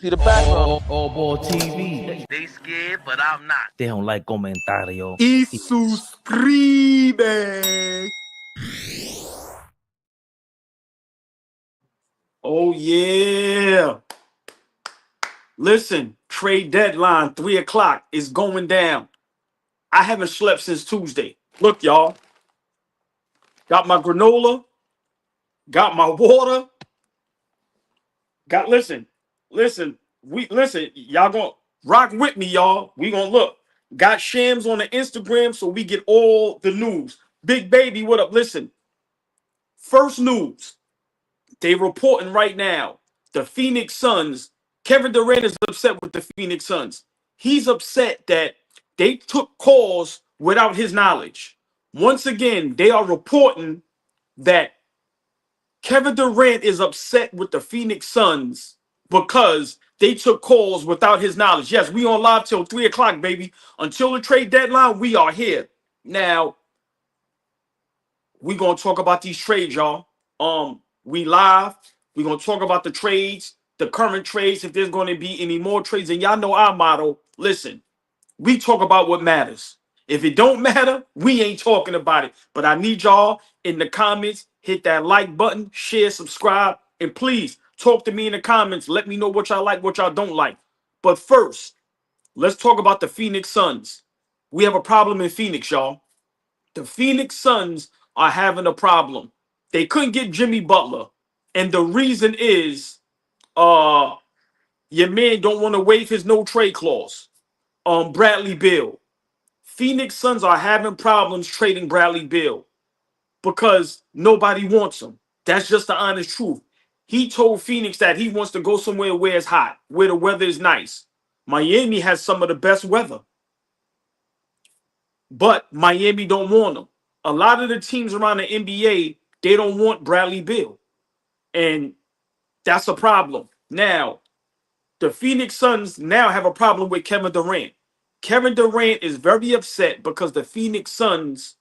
See the background. AllBall TV. They scared, but I'm not. They don't like comentario. Y suscribe. Oh, yeah. Listen, trade deadline, 3 o'clock is going down. I haven't slept since Tuesday. Look, y'all. Got my granola. Got my water. Listen. Y'all gonna rock with me, y'all. We gonna look. Got Shams on the Instagram so we get all the news. Big baby, what up? Listen. First news. They reporting right now. The Phoenix Suns. Kevin Durant is upset with the Phoenix Suns. He's upset that they took calls without his knowledge. Once again, they are reporting that Kevin Durant is upset with the Phoenix Suns because they took calls without his knowledge. Yes, we on live till 3 o'clock, baby. Until the trade deadline, we are here. Now, we going to talk about these trades, y'all. We live. We're going to talk about the trades, the current trades, if there's going to be any more trades. And y'all know our motto. Listen, we talk about what matters. If it don't matter, we ain't talking about it. But I need y'all in the comments, hit that like button, share, subscribe, and please talk to me in the comments. Let me know what y'all like, what y'all don't like. But first, let's talk about the Phoenix Suns. We have a problem in Phoenix, y'all. The Phoenix Suns are having a problem. They couldn't get Jimmy Butler. And the reason is your man don't want to waive his no trade clause. Bradley Beal. Phoenix Suns are having problems trading Bradley Beal because nobody wants him. That's just the honest truth. He told Phoenix that he wants to go somewhere where it's hot, where the weather is nice. Miami has some of the best weather. But Miami don't want him. A lot of the teams around the NBA, they don't want Bradley Beal. And that's a problem. Now, the Phoenix Suns now have a problem with Kevin Durant. Kevin Durant is very upset because the Phoenix Suns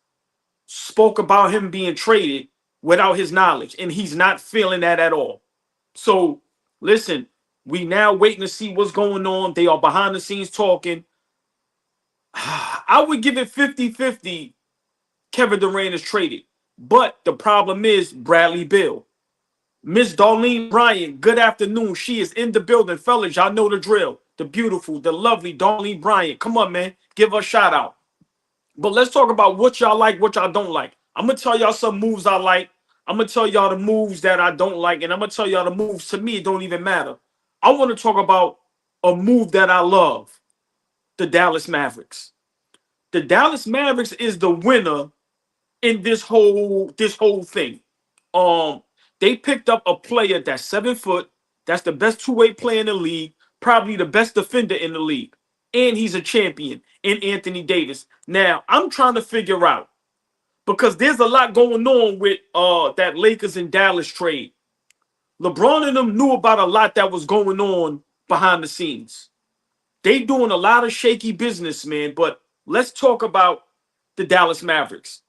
spoke about him being traded without his knowledge, and he's not feeling that at all. So, listen, we now waiting to see what's going on. They are behind the scenes talking. I would give it 50-50 Kevin Durant is traded. But the problem is Bradley Beal. Miss Darlene Bryant, good afternoon. She is in the building. Fellas, y'all know the drill. The beautiful, the lovely Darlene Bryant. Come on, man. Give her a shout out. But let's talk about what y'all like, what y'all don't like. I'm going to tell y'all some moves I like. I'm going to tell y'all the moves that I don't like. And I'm going to tell y'all the moves, to me, it don't even matter. I want to talk about a move that I love. The Dallas Mavericks. The Dallas Mavericks is the winner in this whole thing. They picked up a player that's 7 foot. That's the best two-way player in the league. Probably the best defender in the league. And he's a champion in Anthony Davis. Now, I'm trying to figure out, because there's a lot going on with that Lakers and Dallas trade. LeBron and them knew about a lot that was going on behind the scenes. They doing a lot of shaky business, man. But let's talk about the Dallas Mavericks.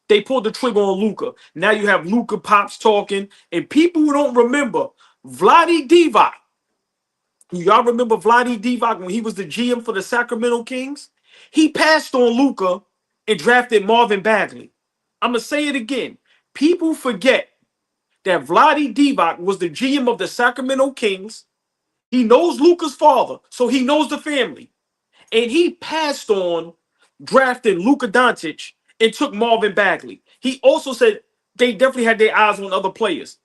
They pulled the trigger on Luka. Now you have Luka Pops talking. And people who don't remember, Vlade Divac. Y'all remember Vlade Divac when he was the GM for the Sacramento Kings? He passed on Luka and drafted Marvin Bagley. I'm going to say it again. People forget that Vlade Divac was the GM of the Sacramento Kings. He knows Luka's father, so he knows the family. And he passed on drafting Luka Doncic and took Marvin Bagley. He also said they definitely had their eyes on other players.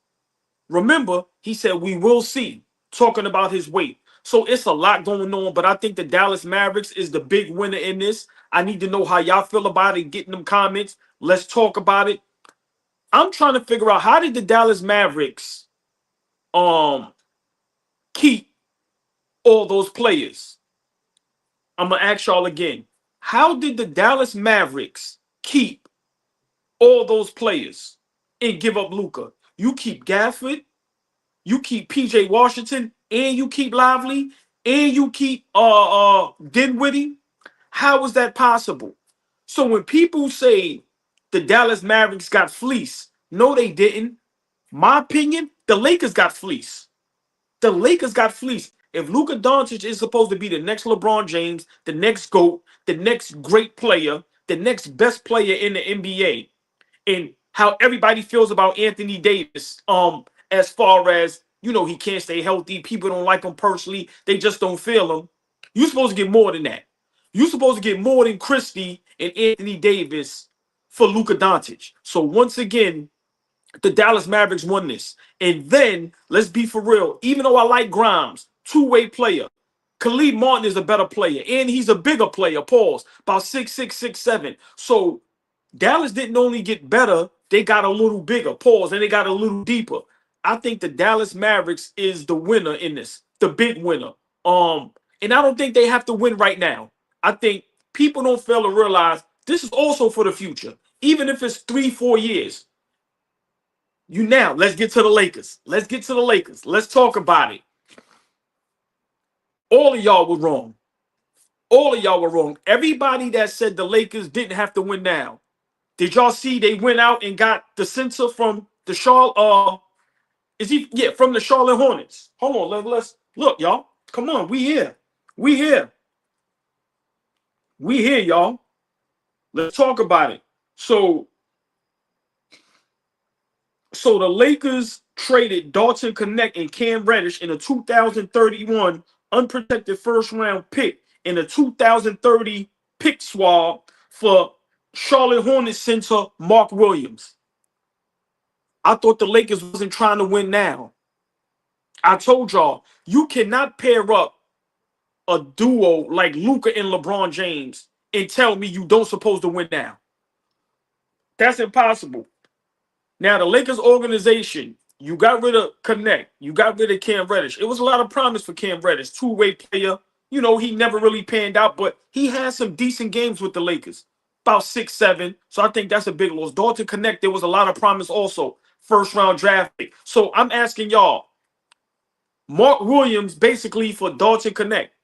Remember, he said, we will see, talking about his weight. So it's a lot going on, but I think the Dallas Mavericks is the big winner in this. I need to know how y'all feel about it. Get in them comments. Let's talk about it. I'm trying to figure out, how did the Dallas Mavericks keep all those players? I'm going to ask y'all again. How did the Dallas Mavericks keep all those players and give up Luka? You keep Gafford, you keep PJ Washington, and you keep Lively, and you keep Dinwiddie. How is that possible? So when people say the Dallas Mavericks got fleeced, no, they didn't. My opinion, the Lakers got fleeced. The Lakers got fleeced. If Luka Doncic is supposed to be the next LeBron James, the next GOAT, the next great player, the next best player in the NBA, and how everybody feels about Anthony Davis, as far as, you know, he can't stay healthy, people don't like him personally, they just don't feel him. You're supposed to get more than that. You're supposed to get more than Christie and Anthony Davis for Luka Doncic. So once again, the Dallas Mavericks won this. And then, let's be for real, even though I like Grimes, two-way player, Khalid Martin is a better player, and he's a bigger player, pause, about 6'6", 6'7". So Dallas didn't only get better, they got a little bigger, pause, and they got a little deeper. I think the Dallas Mavericks is the winner in this, the big winner. And I don't think they have to win right now. I think people don't fail to realize this is also for the future. Even if it's 3-4 years. Let's get to the Lakers. Let's get to the Lakers. Let's talk about it. All of y'all were wrong. All of y'all were wrong. Everybody that said the Lakers didn't have to win now. Did y'all see they went out and got the center from the Charlotte? From the Charlotte Hornets. Hold on, let's look, y'all. Come on, we here. We here. We here, y'all. Let's talk about it. So the Lakers traded Dalton Connect and Cam Reddish in a 2031 unprotected first round pick and a 2030 pick swap for Charlotte Hornets center Mark Williams. I thought the Lakers wasn't trying to win now. I told y'all, you cannot pair up a duo like Luka and LeBron James and tell me you don't supposed to win now. That's impossible. Now, the Lakers organization, you got rid of Connect. You got rid of Cam Reddish. It was a lot of promise for Cam Reddish, two-way player. You know, he never really panned out, but he had some decent games with the Lakers. About 6-7. So I think that's a big loss. Dalton Connect, there was a lot of promise also. First-round draft pick. So I'm asking y'all, Mark Williams basically for Dalton Connect.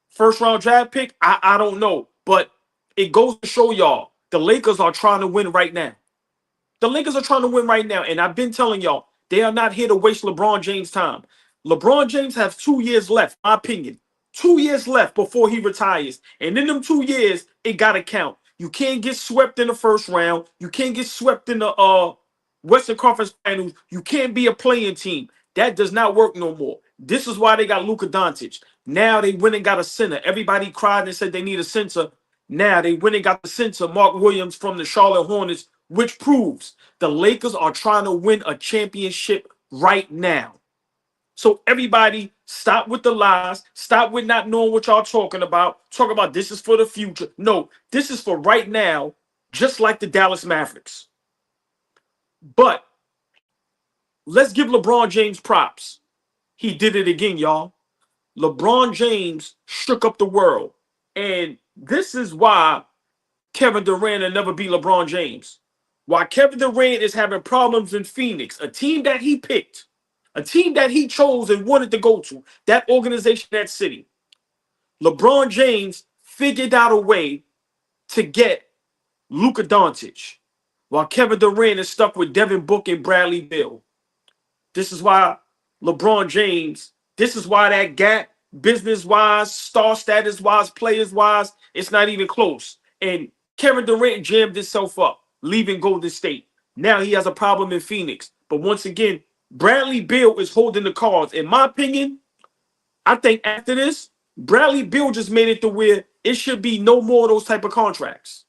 First-round draft pick? I don't know. But it goes to show y'all, the Lakers are trying to win right now. The Lakers are trying to win right now, and I've been telling y'all, they are not here to waste LeBron James' time. LeBron James has 2 years left, in my opinion. 2 years left before he retires. And in them 2 years, it got to count. You can't get swept in the first round. You can't get swept in the Western Conference Finals. You can't be a playing team. That does not work no more. This is why they got Luka Doncic. Now they went and got a center. Everybody cried and said they need a center. Now they went and got the center, Mark Williams from the Charlotte Hornets, which proves the Lakers are trying to win a championship right now. So everybody, stop with the lies. Stop with not knowing what y'all talking about. Talk about this is for the future. No, this is for right now, just like the Dallas Mavericks. But let's give LeBron James props. He did it again, y'all. LeBron James shook up the world. And this is why Kevin Durant will never be LeBron James. Why Kevin Durant is having problems in Phoenix, a team that he picked, a team that he chose and wanted to go to, that organization, that city. LeBron James figured out a way to get Luka Doncic, while Kevin Durant is stuck with Devin Booker and Bradley Beal. This is why LeBron James, this is why that gap, business-wise, star status-wise, players-wise, it's not even close. And Kevin Durant jammed himself up, leaving Golden State. Now he has a problem in Phoenix. But once again, Bradley Beal is holding the cards. In my opinion, I think after this, Bradley Beal just made it to where it should be no more of those type of contracts.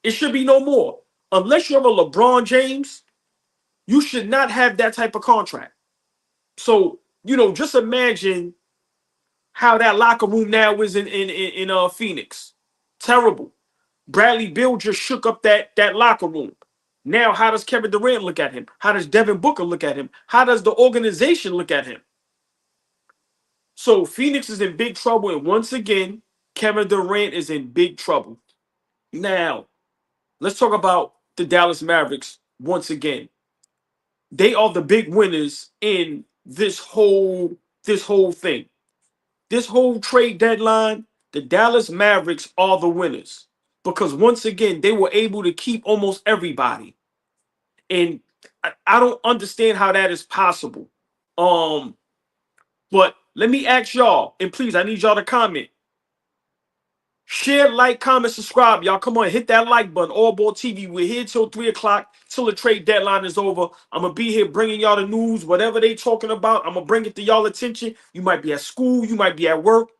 It should be no more. Unless you're a LeBron James, you should not have that type of contract. So, you know, just imagine how that locker room now is in Phoenix. Terrible. Bradley Beal just shook up that locker room. Now, how does Kevin Durant look at him? How does Devin Booker look at him? How does the organization look at him? So Phoenix is in big trouble. And once again, Kevin Durant is in big trouble. Now, let's talk about the Dallas Mavericks once again. They are the big winners in this whole thing. This whole trade deadline, the Dallas Mavericks are the winners. Because once again, they were able to keep almost everybody. And I don't understand how that is possible. But let me ask y'all, and please, I need y'all to comment. Share, like, comment, subscribe. Y'all, come on, hit that like button. AllBall TV. We're here till 3 o'clock, till the trade deadline is over. I'm going to be here bringing y'all the news, whatever they talking about. I'm going to bring it to y'all attention. You might be at school. You might be at work.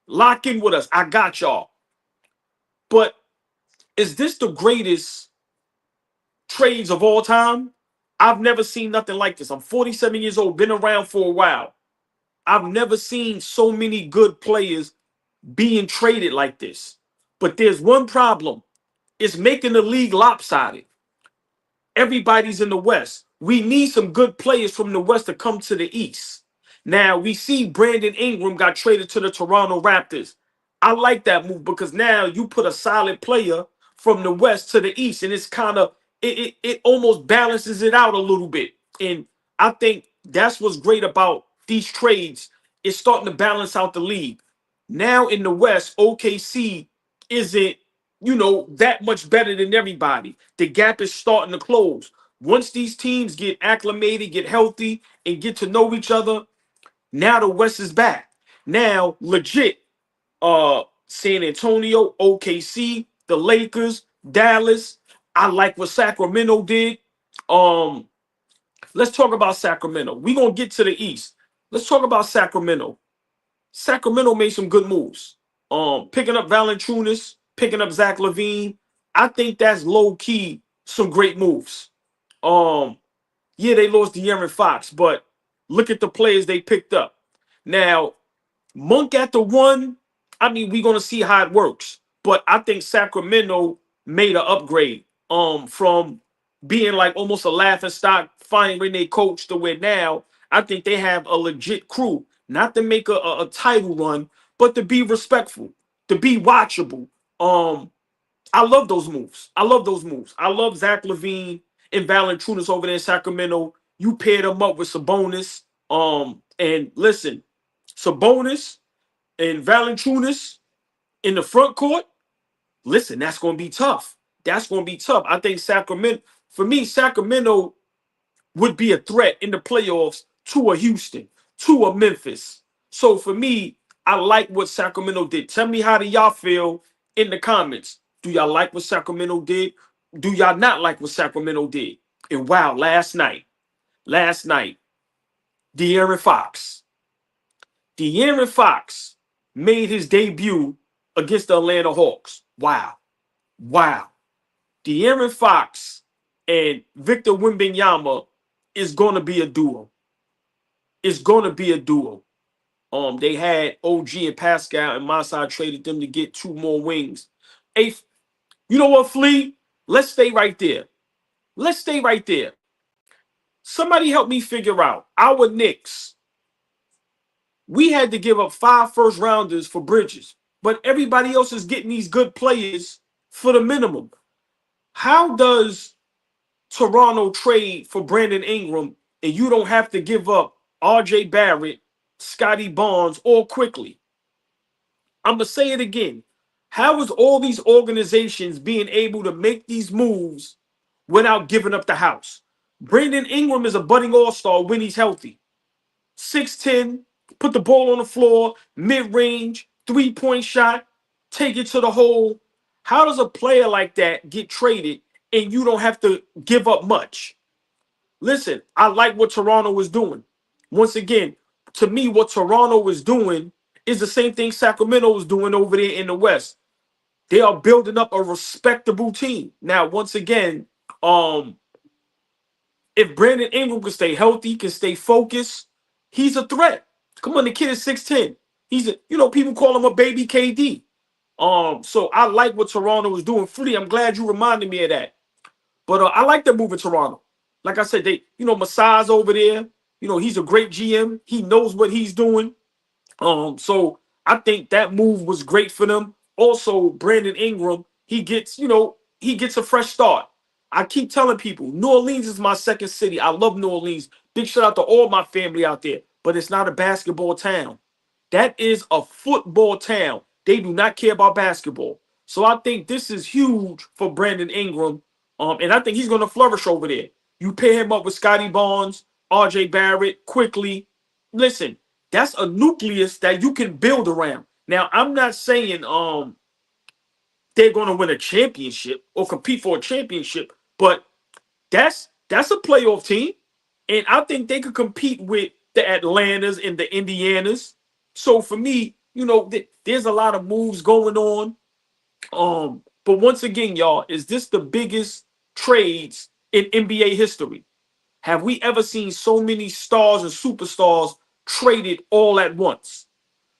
Lock in with us. I got y'all. But is this the greatest trades of all time? I've never seen nothing like this. I'm 47 years old, been around for a while. I've never seen so many good players being traded like this. But there's one problem. It's making the league lopsided. Everybody's in the West. We need some good players from the West to come to the East. Now, we see Brandon Ingram got traded to the Toronto Raptors. I like that move because now you put a solid player from the West to the East, and it's kind of, it almost balances it out a little bit. And I think that's what's great about these trades. It's starting to balance out the league. Now in the West, OKC isn't, that much better than everybody. The gap is starting to close. Once these teams get acclimated, get healthy, and get to know each other, now the West is back. Now, legit, San Antonio, OKC, the Lakers, Dallas. I like what Sacramento did. Let's talk about Sacramento. We're going to get to the East. Let's talk about Sacramento. Sacramento made some good moves. Picking up Valanciunas, picking up Zach LaVine. I think that's low-key some great moves. Yeah, they lost De'Aaron Fox, but look at the players they picked up. Now, Monk at the 1, I mean, we're going to see how it works. But I think Sacramento made an upgrade from being like almost a laughingstock, finding their coach to where now I think they have a legit crew. Not to make a title run, but to be respectful, to be watchable. I love those moves. I love those moves. I love Zach LaVine and Valanciunas over there in Sacramento. You paired them up with Sabonis. And listen, Sabonis and Valanciunas in the front court, listen, that's going to be tough. That's going to be tough. I think Sacramento, for me, Sacramento would be a threat in the playoffs to a Houston, to a Memphis. So for me, I like what Sacramento did. Tell me how do y'all feel in the comments. Do y'all like what Sacramento did? Do y'all not like what Sacramento did? And wow, last night, De'Aaron Fox made his debut against the Atlanta Hawks. Wow. De'Aaron Fox and Victor Wembanyama is going to be a duo. It's going to be a duo. They had OG and Pascal, and my side traded them to get 2 more wings. Hey, you know what, Flea? Let's stay right there. Somebody help me figure out our Knicks. We had to give up 5 first-rounders for Bridges, but everybody else is getting these good players for the minimum. How does Toronto trade for Brandon Ingram and you don't have to give up R.J. Barrett, Scotty Barnes, or quickly? I'm going to say it again. How is all these organizations being able to make these moves without giving up the house? Brandon Ingram is a budding all-star when he's healthy. 6'10", put the ball on the floor, mid-range, 3-point shot, take it to the hole. How does a player like that get traded and you don't have to give up much? Listen, I like what Toronto is doing. Once again, to me, what Toronto is doing is the same thing Sacramento is doing over there in the West. They are building up a respectable team. Now, once again, if Brandon Ingram can stay healthy, can stay focused, he's a threat. Come on, the kid is 6'10". He's people call him a baby KD. So I like what Toronto is doing. Flea, I'm glad you reminded me of that. But I like the move in Toronto. Like I said, Masai's over there. He's a great GM. He knows what he's doing. So I think that move was great for them. Also, Brandon Ingram, he gets a fresh start. I keep telling people, New Orleans is my second city. I love New Orleans. Big shout out to all my family out there. But it's not a basketball town. That is a football town. They do not care about basketball. So I think this is huge for Brandon Ingram. And I think he's going to flourish over there. You pair him up with Scotty Barnes, R.J. Barrett, quickly. Listen, That's a nucleus that you can build around. Now, I'm not saying they're going to win a championship or compete for a championship, but that's a playoff team, and I think they could compete with the Atlantas and the Indianas. So for me, there's a lot of moves going on. But once again, y'all, is this the biggest trades in NBA history? Have we ever seen so many stars and superstars traded all at once?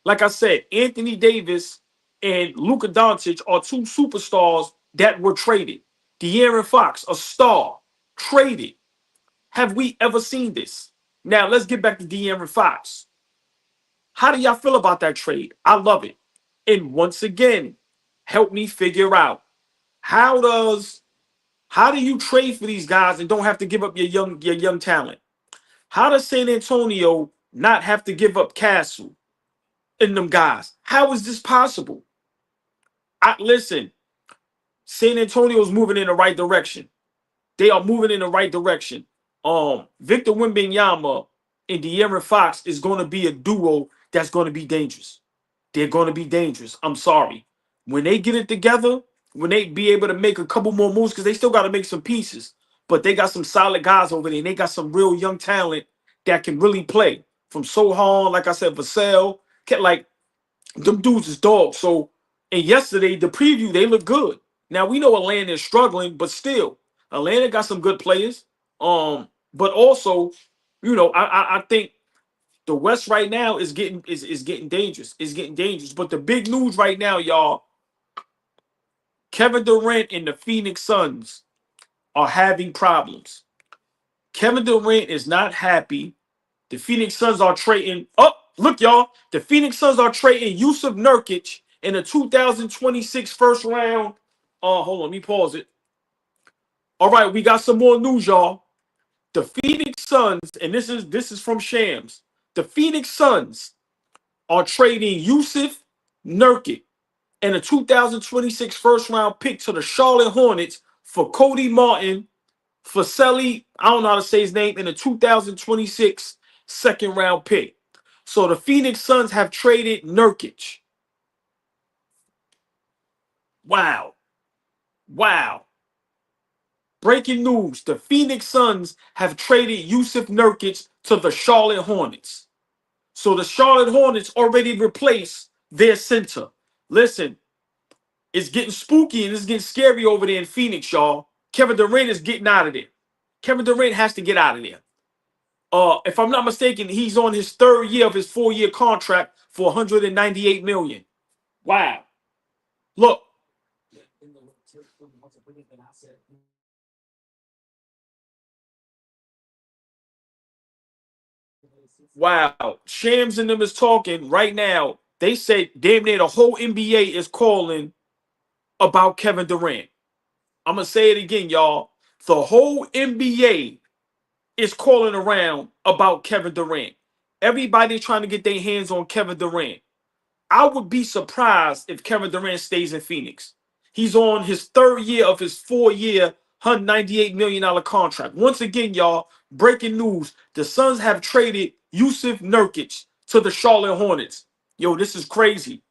Like I said, Anthony Davis and Luka Doncic are two superstars that were traded. De'Aaron Fox, a star, traded. Have we ever seen this? Now, let's get back to De'Aaron Fox. How do y'all feel about that trade? I love it. And once again, help me figure out how do you trade for these guys and don't have to give up your young talent? How does San Antonio not have to give up Castle and them guys? How is this possible? Listen, San Antonio's moving in the right direction. They are moving in the right direction. Victor Wembanyama and De'Aaron Fox is going to be a duo that's going to be dangerous. They're going to be dangerous. I'm sorry. When they get it together, when they be able to make a couple more moves, because they still got to make some pieces, but they got some solid guys over there, and they got some real young talent that can really play. From Sohan, like I said, Vassell, like them dudes is dogs. So, and yesterday, the preview, they look good. Now, we know Atlanta is struggling, but still, Atlanta got some good players. But also, I think the West right now is getting getting dangerous. It's getting dangerous. But the big news right now, y'all, Kevin Durant and the Phoenix Suns are having problems. Kevin Durant is not happy. The Phoenix Suns are trading. Oh, look, y'all. The Phoenix Suns are trading Yusuf Nurkic in a 2026 first round. Hold on, let me pause it. All right, we got some more news, y'all. The Phoenix Suns, and this is from Shams. The Phoenix Suns are trading Yusuf Nurkic and a 2026 first round pick to the Charlotte Hornets for Cody Martin, Faseli, I don't know how to say his name, in a 2026 second round pick. So the Phoenix Suns have traded Nurkic. Wow. Wow. Breaking news. The Phoenix Suns have traded Yusuf Nurkic to the Charlotte Hornets. So the Charlotte Hornets already replaced their center. Listen, it's getting spooky and it's getting scary over there in Phoenix, y'all. Kevin Durant is getting out of there. Kevin Durant has to get out of there. If I'm not mistaken, he's on his third year of his 4-year contract for 198 million. Wow. Look. Wow. Shams and them is talking right now. They said damn near the whole NBA is calling about Kevin Durant. I'm going to say it again, y'all. The whole NBA is calling around about Kevin Durant. Everybody's trying to get their hands on Kevin Durant. I would be surprised if Kevin Durant stays in Phoenix. He's on his third year of his 4-year, $198 million contract. Once again, y'all, breaking news. The Suns have traded Yusuf Nurkic to the Charlotte Hornets. Yo, this is crazy.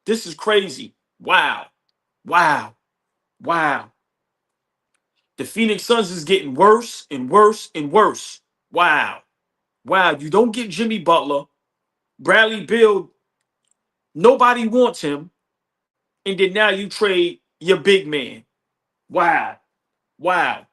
This is crazy. Wow. Wow. Wow. The Phoenix Suns is getting worse and worse and worse. Wow. Wow. You don't get Jimmy Butler. Bradley Beal, nobody wants him. And then now you trade your big man. Wow. Wow.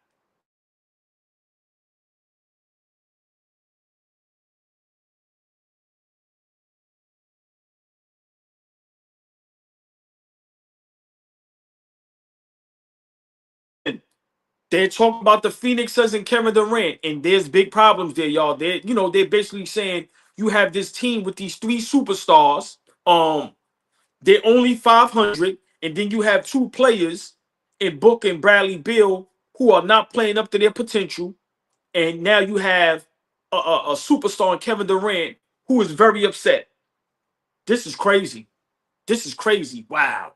They're talking about the Phoenix Suns and Kevin Durant, and there's big problems there, y'all. They're basically saying you have this team with these 3 superstars. They're only 500, and then you have 2 players in Book and Bradley Beal who are not playing up to their potential, and now you have a superstar in Kevin Durant who is very upset. This is crazy. This is crazy. Wow.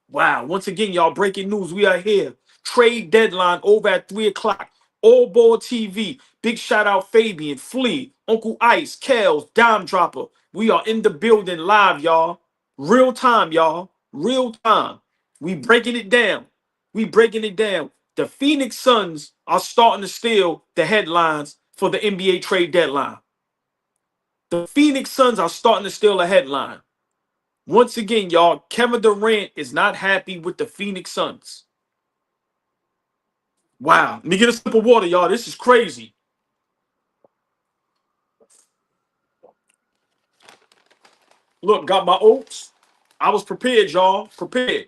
Wow. Once again, y'all, breaking news. We are here. Trade deadline over at 3 o'clock. AllBall TV. Big shout out Fabian, Flea, Uncle Ice, Kels, Dime Dropper. We are in the building live, y'all. Real time, y'all. Real time. We breaking it down. We breaking it down. The Phoenix Suns are starting to steal the headlines for the NBA trade deadline. The Phoenix Suns are starting to steal a headline. Once again, y'all, Kevin Durant is not happy with the Phoenix Suns. Wow. Let me get a sip of water, y'all. This is crazy. Look, got my oats. I was prepared, y'all. Prepared.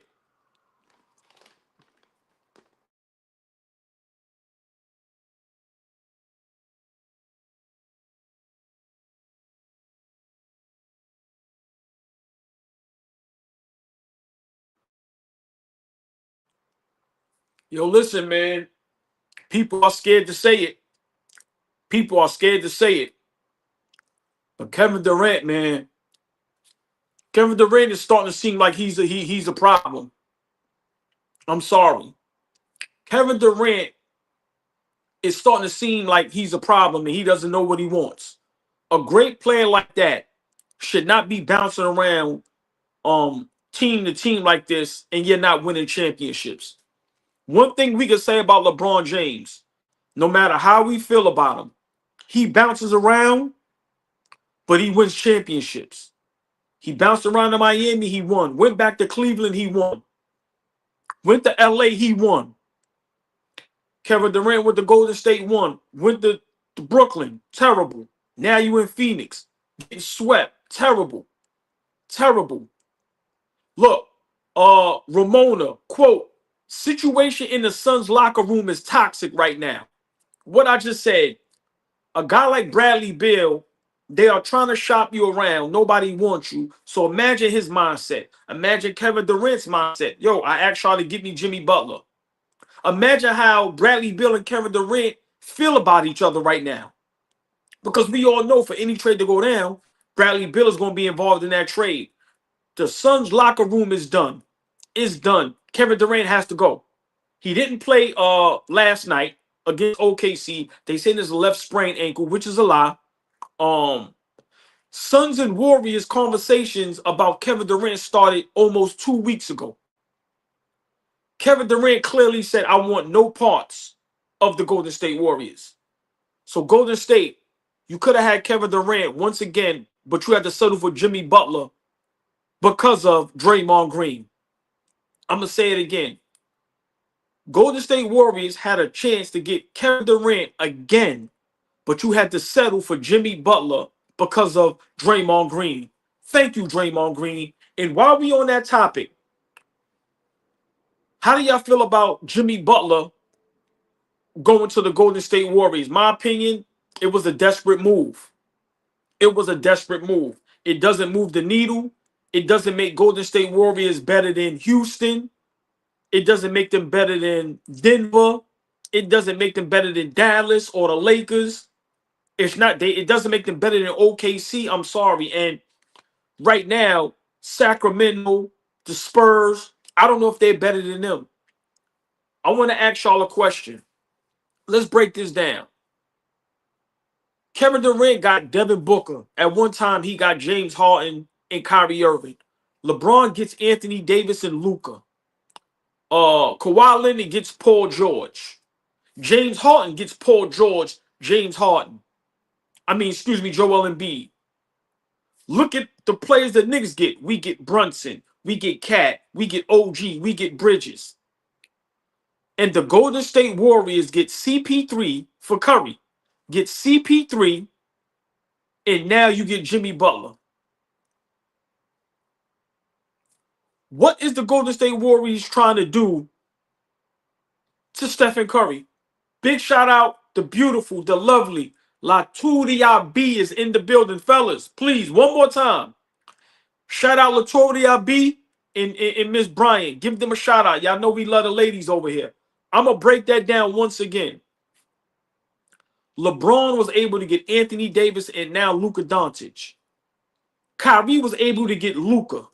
Yo, listen, man. People are scared to say it. People are scared to say it. But Kevin Durant, man, Kevin Durant is starting to seem like he's a problem. I'm sorry. Kevin Durant is starting to seem like he's a problem and he doesn't know what he wants. A great player like that should not be bouncing around team to team like this and you're not winning championships. One thing we can say about LeBron James, no matter how we feel about him, he bounces around, but he wins championships. He bounced around to Miami, he won. Went back to Cleveland, he won. Went to LA, he won. Kevin Durant went to Golden State, won. Went to Brooklyn, terrible. Now you in Phoenix, getting swept, terrible. Terrible. Look, Ramona, quote, situation in the Suns locker room is toxic right now. What I just said, a guy like Bradley Beal, they are trying to shop you around. Nobody wants you. So imagine his mindset. Imagine Kevin Durant's mindset. Yo, I asked y'all to get me Jimmy Butler. Imagine how Bradley Beal and Kevin Durant feel about each other right now. Because we all know for any trade to go down, Bradley Beal is going to be involved in that trade. The Suns locker room is done. It's done. Kevin Durant has to go. He didn't play last night against OKC. They say there's a left sprained ankle, which is a lie. Suns and Warriors conversations about Kevin Durant started almost 2 weeks ago. Kevin Durant clearly said, I want no parts of the Golden State Warriors. So Golden State, you could have had Kevin Durant once again, but you had to settle for Jimmy Butler because of Draymond Green. I'm going to say it again. Golden State Warriors had a chance to get Kevin Durant again, but you had to settle for Jimmy Butler because of Draymond Green. Thank you, Draymond Green. And while we on that topic, how do y'all feel about Jimmy Butler going to the Golden State Warriors? My opinion, it was a desperate move. It was a desperate move. It doesn't move the needle. It doesn't make Golden State Warriors better than Houston. It doesn't make them better than Denver. It doesn't make them better than Dallas or the Lakers. It doesn't make them better than OKC. I'm sorry. And right now, Sacramento, the Spurs, I don't know if they're better than them. I want to ask y'all a question. Let's break this down. Kevin Durant got Devin Booker. At one time, he got James Harden and Kyrie Irving. LeBron gets Anthony Davis and Luka. Kawhi Leonard gets Paul George. James Harden gets Paul George, James Harden. Joel Embiid. Look at the players the Knicks get. We get Brunson. We get Cat. We get OG. We get Bridges. And the Golden State Warriors get CP3 for Curry. Get CP3, and now you get Jimmy Butler. What is the Golden State Warriors trying to do to Stephen Curry? Big shout out, the beautiful, the lovely Laturia B is in the building, fellas. Please, one more time. Shout out Laturia B and Miss Bryant. Give them a shout out. Y'all know we love the ladies over here. I'm going to break that down once again. LeBron was able to get Anthony Davis and now Luka Doncic. Kyrie was able to get Luka.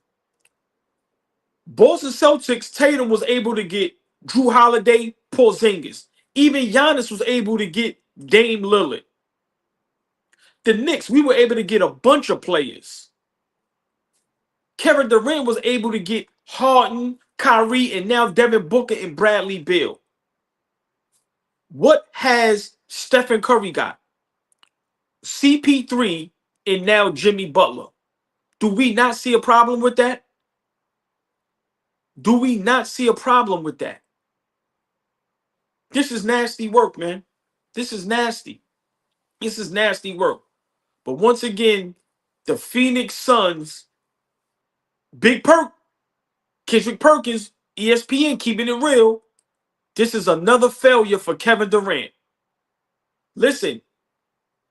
Boston Celtics, Tatum was able to get Drew Holiday, Porzingis. Even Giannis was able to get Dame Lillard. The Knicks, we were able to get a bunch of players. Kevin Durant was able to get Harden, Kyrie, and now Devin Booker and Bradley Beal. What has Stephen Curry got? CP3 and now Jimmy Butler. Do we not see a problem with that? Do we not see a problem with that? This is nasty work, man. This is nasty. This is nasty work. But once again, the Phoenix Suns, Kendrick Perkins, ESPN keeping it real. This is another failure for Kevin Durant. Listen,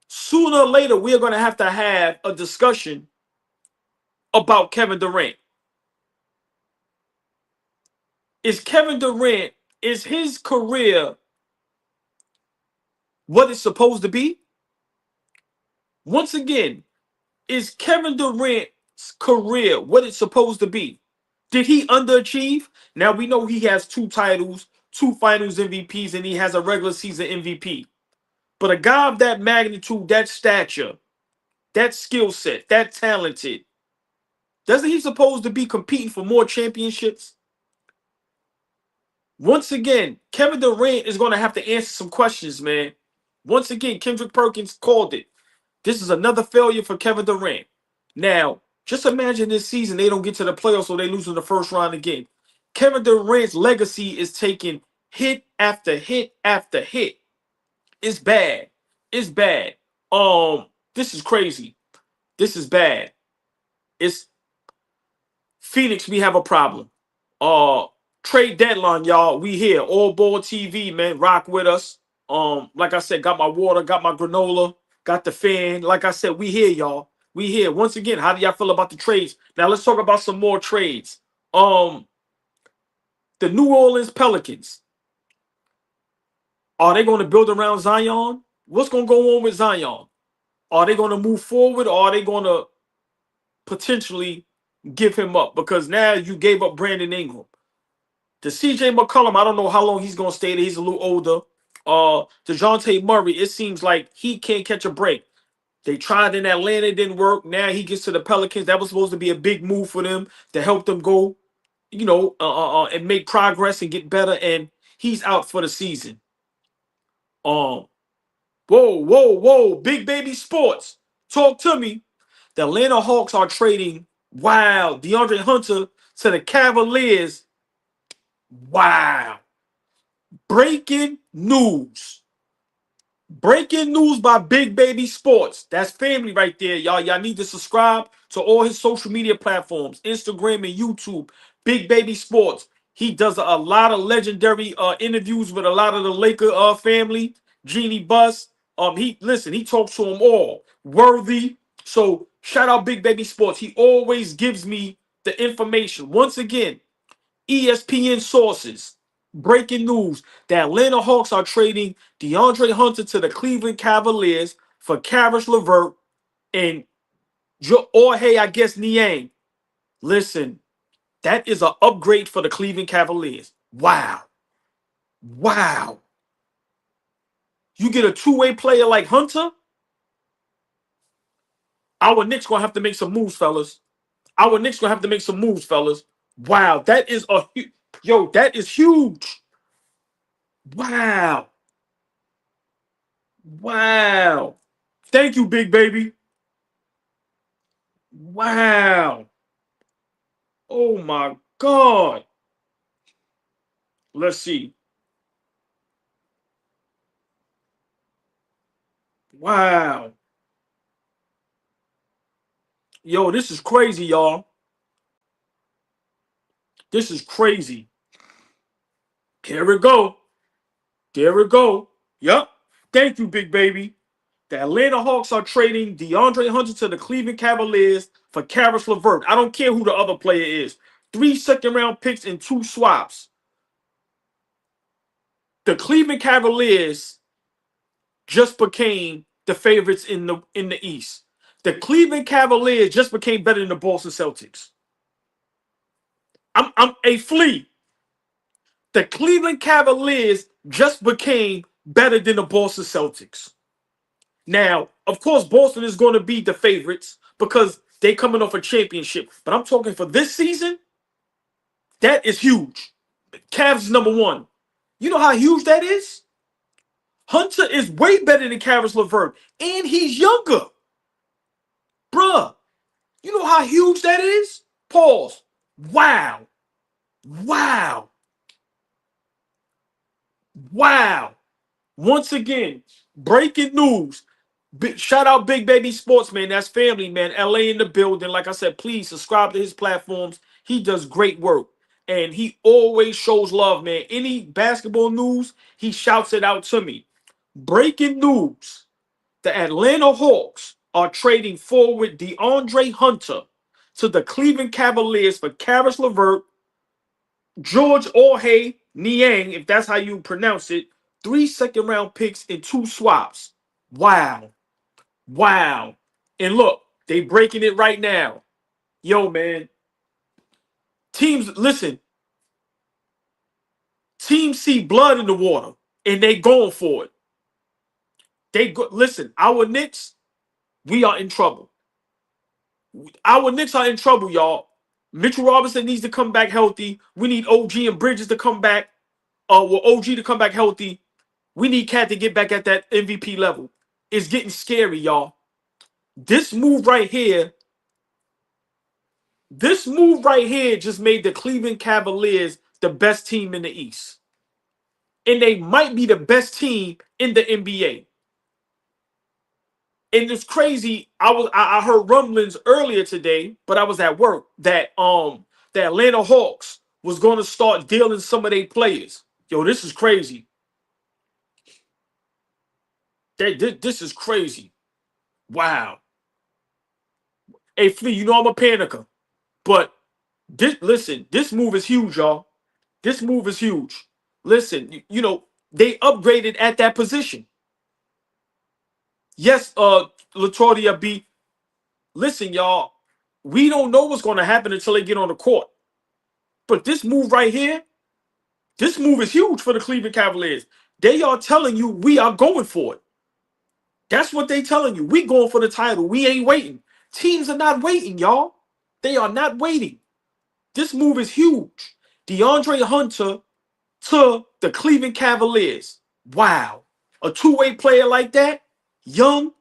sooner or later, we are going to have a discussion about Kevin Durant. Is Kevin Durant, is his career what it's supposed to be? Once again, is Kevin Durant's career what it's supposed to be? Did he underachieve? Now we know he has 2 titles, 2 finals MVPs, and he has a regular season MVP. But a guy of that magnitude, that stature, that skill set, that talented, doesn't he supposed to be competing for more championships? Once again, Kevin Durant is going to have to answer some questions, man. Once again, Kendrick Perkins called it. This is another failure for Kevin Durant. Now, just imagine this season they don't get to the playoffs, so they lose in the first round again. Kevin Durant's legacy is taking hit after hit after hit. It's bad. It's bad. This is crazy. This is bad. It's Phoenix, we have a problem. Trade deadline, y'all. We here. AllBall TV, man. Rock with us. Like I said, got my water, got my granola, got the fan. Like I said, we here, y'all. We here. Once again, how do y'all feel about the trades? Now let's talk about some more trades. The New Orleans Pelicans. Are they going to build around Zion? What's going to go on with Zion? Are they going to move forward, or are they going to potentially give him up? Because now you gave up Brandon Ingram. The CJ McCollum, I don't know how long he's going to stay there. He's a little older. DeJounte Murray, it seems like he can't catch a break. They tried in Atlanta, it didn't work. Now he gets to the Pelicans. That was supposed to be a big move for them to help them go, and make progress and get better. And he's out for the season. Whoa, Big Baby Sports. Talk to me. The Atlanta Hawks are trading, DeAndre Hunter to the Cavaliers. Wow. Breaking news. Breaking news by Big Baby Sports. That's family right there, y'all. Y'all need to subscribe to all his social media platforms, Instagram and YouTube. Big Baby Sports. He does a lot of legendary interviews with a lot of the Laker family. Jeannie Buss. He talks to them all. Worthy. So shout out Big Baby Sports. He always gives me the information. Once again, ESPN sources. Breaking news. The Atlanta Hawks are trading DeAndre Hunter to the Cleveland Cavaliers for Karis LeVert and Niang. Listen, that is an upgrade for the Cleveland Cavaliers. Wow. You get a two-way player like Hunter? Our Knicks going to have to make some moves, fellas. Wow, that is that is huge. Wow. Thank you, Big Baby. Wow. Oh, my God. Let's see. Wow. Yo, this is crazy, y'all. This is crazy. Here we go. Yup. Thank you, Big Baby. The Atlanta Hawks are trading DeAndre Hunter to the Cleveland Cavaliers for Karis LeVert. I don't care who the other player is. 3 second-round picks and 2 swaps. The Cleveland Cavaliers just became the favorites in the East. The Cleveland Cavaliers just became better than the Boston Celtics. I'm a flea. The Cleveland Cavaliers just became better than the Boston Celtics. Now, of course, Boston is going to be the favorites because they coming off a championship. But I'm talking for this season, that is huge. Cavs is number one. You know how huge that is? Hunter is way better than Karis LeVert, and he's younger. Bruh, you know how huge that is? Pause. Wow. Wow. Wow. Once again, breaking news. Shout out Big Baby Sportsman. That's family, man. LA in the building. Like I said, please subscribe to his platforms. He does great work. And he always shows love, man. Any basketball news, he shouts it out to me. Breaking news. The Atlanta Hawks are trading forward DeAndre Hunter to the Cleveland Cavaliers for Karis LeVert, George Orhe Niang, if that's how you pronounce it, 3 second-round picks and 2 swaps. Wow. Wow. And look, they breaking it right now. Yo, man. Teams, listen. Teams see blood in the water, and they going for it. Listen, our Knicks, we are in trouble. Our Knicks are in trouble, y'all. Mitchell Robinson needs to come back healthy. We need OG and Bridges to come back. OG to come back healthy. We need Cat to get back at that MVP level. It's getting scary, y'all. This move right here just made the Cleveland Cavaliers the best team in the East. And they might be the best team in the NBA. And it's crazy. I heard rumblings earlier today, but I was at work that the Atlanta Hawks was going to start dealing some of their players. Yo, this is crazy. This is crazy. Wow. Hey, Flea, you know I'm a panicker. But this move is huge, y'all. This move is huge. Listen, you know, they upgraded at that position. Yes, Latoria B. Listen, y'all, we don't know what's going to happen until they get on the court. But this move right here, this move is huge for the Cleveland Cavaliers. They are telling you we are going for it. That's what they telling you. We going for the title. We ain't waiting. Teams are not waiting, y'all. They are not waiting. This move is huge. DeAndre Hunter to the Cleveland Cavaliers. Wow. A two-way player like that, young,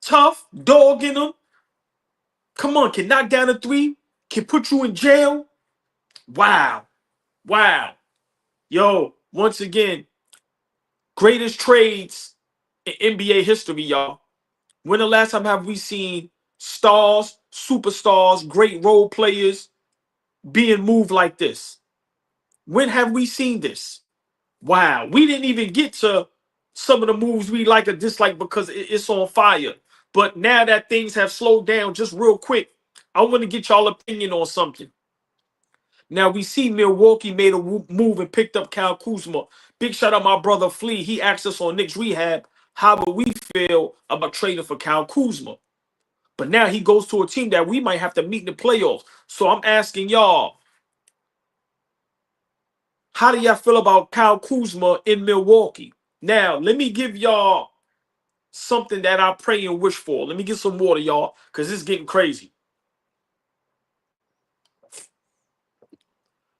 tough, dog in him. Come on, can knock down a three, can put you in jail. Wow. Wow. Yo, once again, greatest trades in NBA history, y'all. When the last time have we seen stars, superstars, great role players being moved like this? When have we seen this? Wow. We didn't even get to some of the moves we like or dislike because it's on fire. But now that things have slowed down just real quick, I want to get y'all opinion on something. Now, we see Milwaukee made a move and picked up Kyle Kuzma. Big shout out my brother Flea. He asked us on Knicks Rehab, how would we feel about trading for Kyle Kuzma? But now he goes to a team that we might have to meet in the playoffs. So I'm asking y'all, how do y'all feel about Kyle Kuzma in Milwaukee? Now, let me give y'all something that I pray and wish for. Let me get some water, y'all, because it's getting crazy.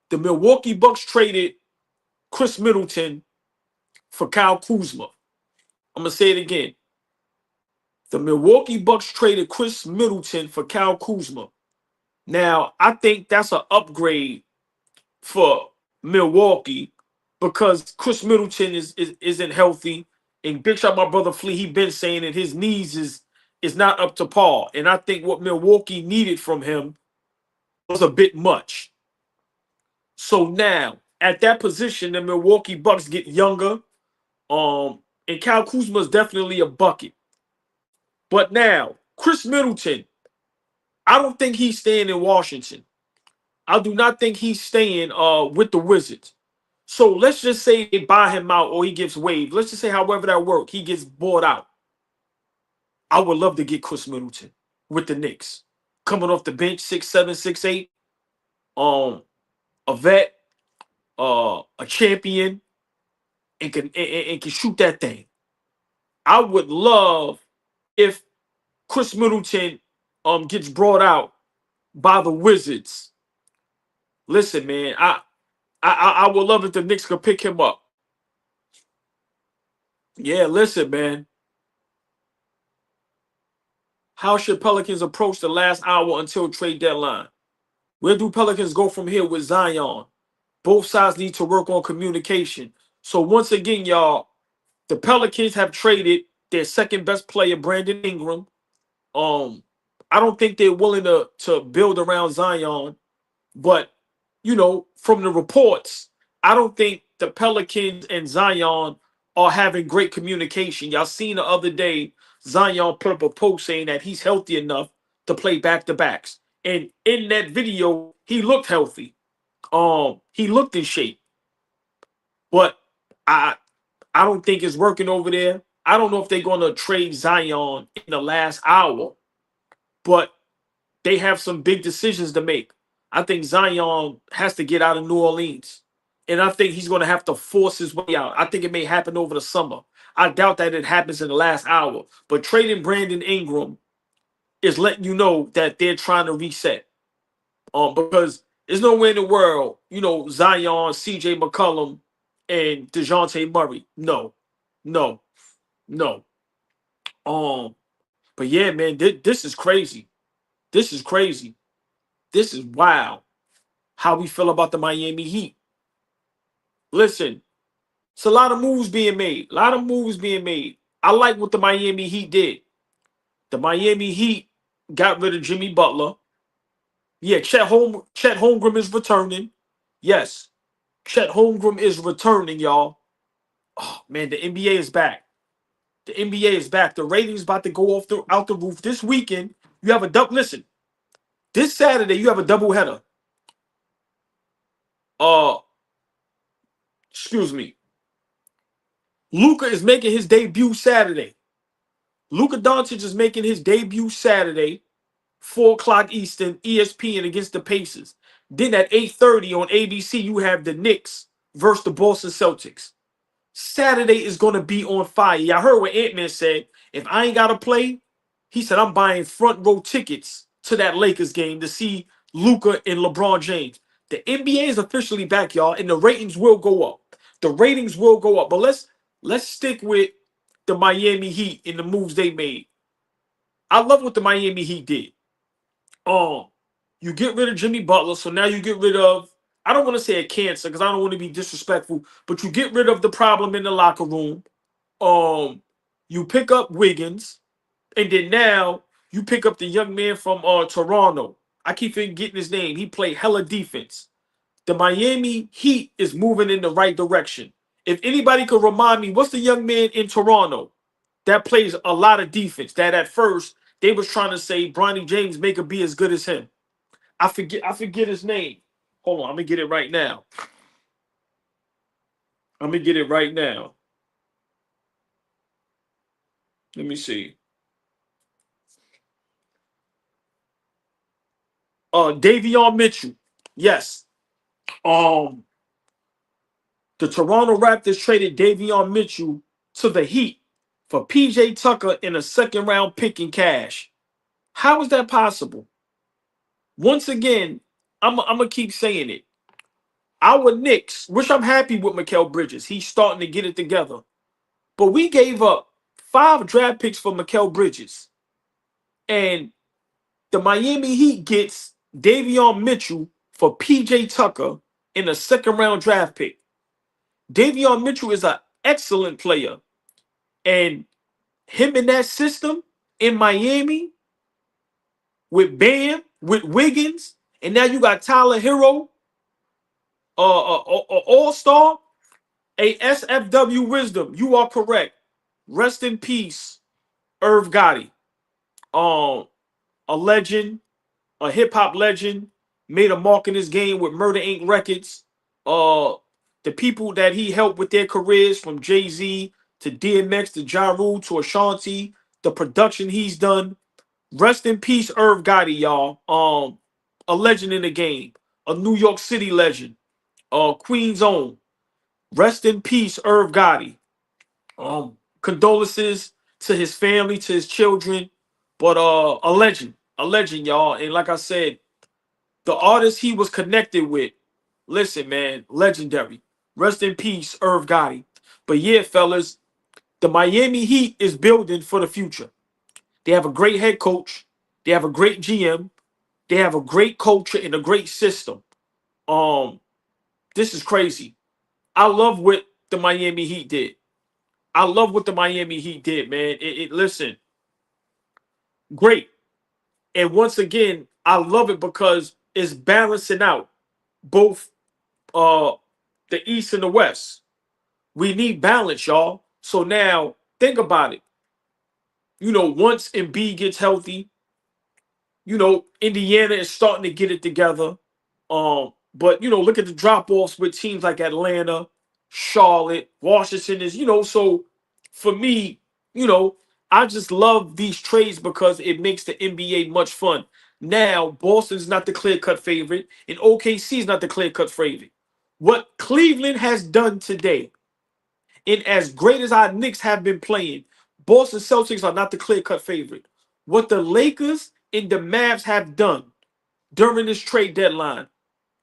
The Milwaukee Bucks traded Chris Middleton for Kyle Kuzma. I'm going to say it again. The Milwaukee Bucks traded Chris Middleton for Kyle Kuzma. Now, I think that's an upgrade for Milwaukee because Chris Middleton isn't healthy. And big shout out my brother Flea, he been saying that his knees is not up to par. And I think what Milwaukee needed from him was a bit much. So now, at that position, the Milwaukee Bucks get younger. And Kyle Kuzma is definitely a bucket. But now, Chris Middleton, I don't think he's staying in Washington. I do not think he's staying with the Wizards. So let's just say they buy him out or he gets waived. Let's just say however that works, he gets bought out. I would love to get Chris Middleton with the Knicks. Coming off the bench, 6'7", 6'8". A vet, a champion. and can shoot that thing. I would love if Chris Middleton gets brought out by the Wizards. Listen, man, I would love if the Knicks could pick him up. Yeah, listen, man. How should Pelicans approach the last hour until trade deadline? Where do Pelicans go from here with Zion? Both sides need to work on communication. So once again, y'all, the Pelicans have traded their second best player, Brandon Ingram. I don't think they're willing to build around Zion, but from the reports, I don't think the Pelicans and Zion are having great communication. Y'all seen the other day, Zion put up a post saying that he's healthy enough to play back-to-backs. And in that video, he looked healthy. He looked in shape. But I don't think it's working over there. I don't know if they're going to trade Zion in the last hour, but they have some big decisions to make. I think Zion has to get out of New Orleans, and I think he's going to have to force his way out. I think it may happen over the summer. I doubt that it happens in the last hour, but trading Brandon Ingram is letting you know that they're trying to reset. Because there's no way in the world, Zion, CJ McCollum, and DeJounte Murray. No. But yeah, man, this is crazy. This is crazy. This is wild. How we feel about the Miami Heat. Listen, it's a lot of moves being made. I like what the Miami Heat did. The Miami Heat got rid of Jimmy Butler. Yeah, Chet Holmgren is returning. Yes, Chet Holmgren is returning, y'all. Oh, man, the NBA is back. The NBA is back. The ratings about to go out the roof. This weekend, you have a double. Listen, this Saturday, you have a doubleheader. Excuse me. Luka is making his debut Saturday. Luka Doncic is making his debut Saturday, 4 o'clock Eastern, ESPN against the Pacers. Then at 8:30 on ABC, you have the Knicks versus the Boston Celtics. Saturday is going to be on fire. Y'all heard what Ant-Man said. If I ain't got to play, he said, I'm buying front row tickets to that Lakers game to see Luka and LeBron James. The NBA is officially back, y'all, and the ratings will go up. The ratings will go up. But let's stick with the Miami Heat and the moves they made. I love what the Miami Heat did. You get rid of Jimmy Butler, so now you get rid of, I don't want to say a cancer because I don't want to be disrespectful, but you get rid of the problem in the locker room. You pick up Wiggins, and then now you pick up the young man from Toronto. I keep forgetting his name. He played hella defense. The Miami Heat is moving in the right direction. If anybody could remind me, what's the young man in Toronto that plays a lot of defense? That at first they was trying to say Bronny James may could be as good as him. I forget his name. Hold on, I'm gonna get it right now. Let me see. Davion Mitchell. Yes. The Toronto Raptors traded Davion Mitchell to the Heat for PJ Tucker in a second round pick in cash. How is that possible? Once again, I'm gonna keep saying it. Our Knicks, which I'm happy with Mikal Bridges. He's starting to get it together. But we gave up 5 draft picks for Mikal Bridges. And the Miami Heat gets Davion Mitchell for PJ Tucker in a second round draft pick. Davion Mitchell is an excellent player. And him in that system in Miami with Bam, with Wiggins, and now you got Tyler Hero, all-star, a SFW wisdom. You are correct. Rest in peace, Irv Gotti. A legend, a hip-hop legend, made a mark in his game with Murder Inc. Records. The people that he helped with their careers, from Jay-Z to DMX to Ja Rule to Ashanti, the production he's done. Rest in peace, Irv Gotti, y'all. A legend in the game, a New York City legend, Queen's own. Rest in peace, Irv Gotti. Condolences to his family, to his children, but a legend, y'all. And like I said, the artist he was connected with, listen, man, legendary. Rest in peace, Irv Gotti. But yeah, fellas, the Miami Heat is building for the future. They have a great head coach. They have a great GM. They have a great culture and a great system. This is crazy. I love what the Miami Heat did. I love what the Miami Heat did, man. Listen, great. And once again, I love it because it's balancing out both uh the East and the West. We need balance, y'all. So now think about it. Once Embiid gets healthy, Indiana is starting to get it together. But look at the drop-offs with teams like Atlanta, Charlotte, Washington so for me, you know, I just love these trades because it makes the NBA much fun. Now, Boston's not the clear-cut favorite, and OKC is not the clear-cut favorite. What Cleveland has done today, and as great as our Knicks have been playing, Boston Celtics are not the clear-cut favorite. What the Lakers and the Mavs have done during this trade deadline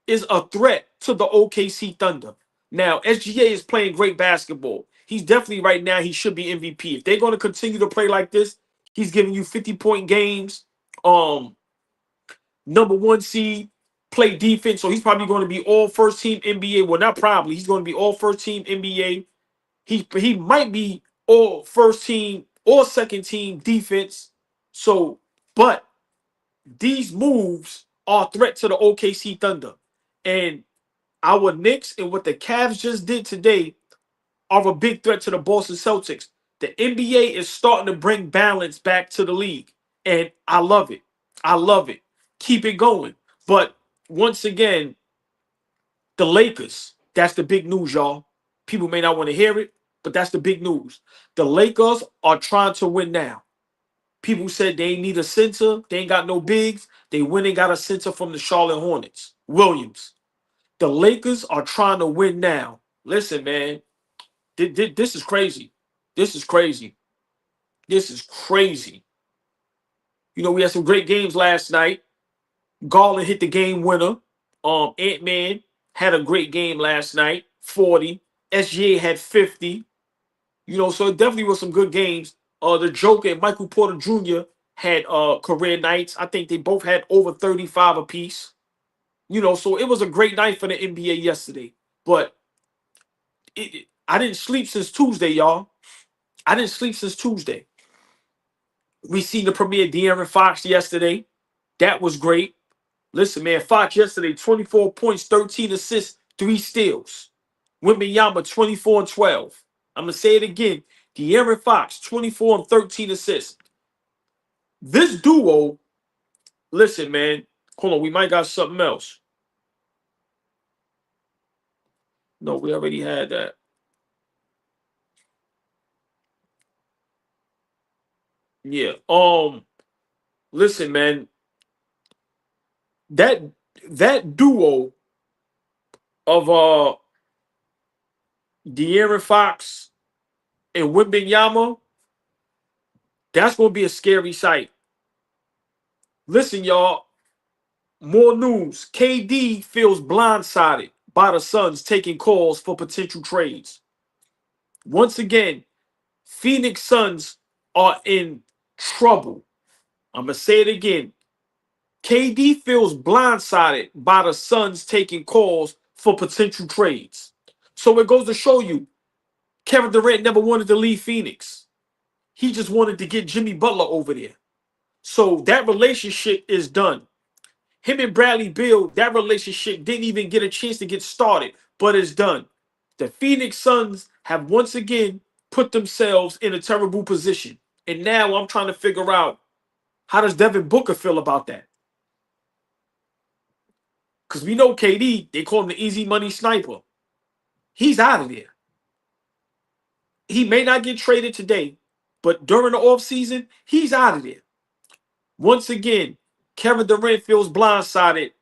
is a threat to the OKC Thunder. Now, SGA is playing great basketball. He's definitely right now, he should be MVP. If they're going to continue to play like this, he's giving you 50-point games. Number one seed, play defense. So he's probably going to be all first team NBA. Well, not probably. He's going to be all first team NBA. He might be all first team or second team defense. So, but these moves are a threat to the OKC Thunder. And our Knicks and what the Cavs just did today are a big threat to the Boston Celtics. The NBA is starting to bring balance back to the league. And I love it. I love it. Keep it going. But once again, the Lakers, that's the big news, y'all. People may not want to hear it, but that's the big news. The Lakers are trying to win now. People said they ain't need a center. They ain't got no bigs. They went and got a center from the Charlotte Hornets, Williams. The Lakers are trying to win now. Listen, man, this is crazy. This is crazy. This is crazy. We had some great games last night. Garland hit the game winner. Ant-Man had a great game last night, 40. SGA had 50. So it definitely was some good games. The Joker and Michael Porter Jr. had career nights. I think they both had over 35 apiece. So it was a great night for the NBA yesterday. But I didn't sleep since Tuesday, y'all. I didn't sleep since Tuesday. We seen the premiere De'Aaron Fox yesterday. That was great. Listen, man, Fox yesterday, 24 points, 13 assists, 3 steals. Wembanyama, 24 and 12. I'm going to say it again. De'Aaron Fox, 24 and 13 assists. This duo, listen, man. Hold on, we might got something else. No, we already had that. Yeah. Listen, man. That duo of De'Aaron Fox and Wembanyama, that's gonna be a scary sight. Listen, y'all. More news. KD feels blindsided by the Suns taking calls for potential trades. Once again, Phoenix Suns are in trouble. I'm gonna say it again. KD feels blindsided by the Suns taking calls for potential trades. So it goes to show you, Kevin Durant never wanted to leave Phoenix. He just wanted to get Jimmy Butler over there. So that relationship is done. Him and Bradley Beal, that relationship didn't even get a chance to get started, but it's done. The Phoenix Suns have once again put themselves in a terrible position. And now I'm trying to figure out, how does Devin Booker feel about that? Because we know KD, they call him the easy money sniper. He's out of there. He may not get traded today, but during the offseason, he's out of there. Once again, Kevin Durant feels blindsided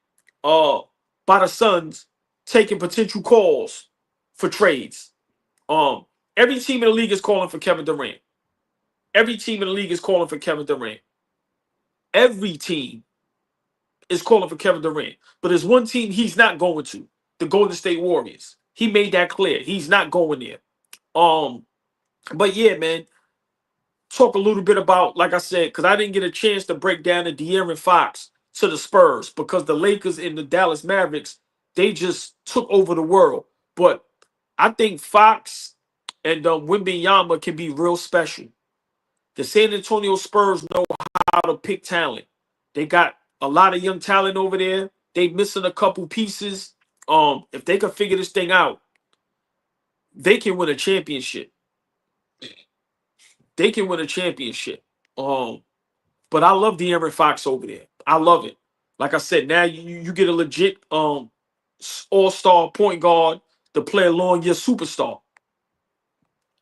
by the Suns taking potential calls for trades. Every team in the league is calling for Kevin Durant. Every team in the league is calling for Kevin Durant. Every team is calling for Kevin Durant. But there's one team he's not going to, the Golden State Warriors. He made that clear. He's not going there. But yeah, man, talk a little bit about, like I said, because I didn't get a chance to break down the De'Aaron Fox to the Spurs because the Lakers and the Dallas Mavericks, they just took over the world. But I think Fox and Wembanyama can be real special. The San Antonio Spurs know how to pick talent. They got a lot of young talent over there. They missing a couple pieces. If they can figure this thing out, they can win a championship. They can win a championship. But I love De'Aaron Fox over there. I love it. Like I said, now you get a legit all-star point guard to play along your superstar.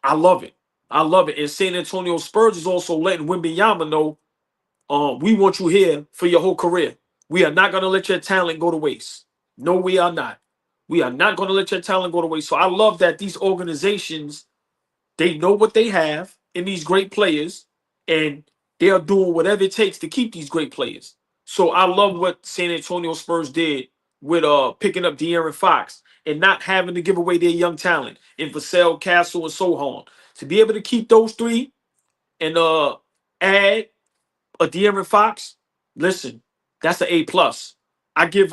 I love it. I love it. And San Antonio Spurs is also letting Wembanyama know, we want you here for your whole career. We are not going to let your talent go to waste. No, we are not. We are not going to let your talent go to waste. So I love that these organizations, they know what they have in these great players, and they are doing whatever it takes to keep these great players. So I love what San Antonio Spurs did with picking up De'Aaron Fox and not having to give away their young talent in Vassell, Castle, and Sohan. To be able to keep those three and add a De'Aaron Fox, listen, that's an A+. I give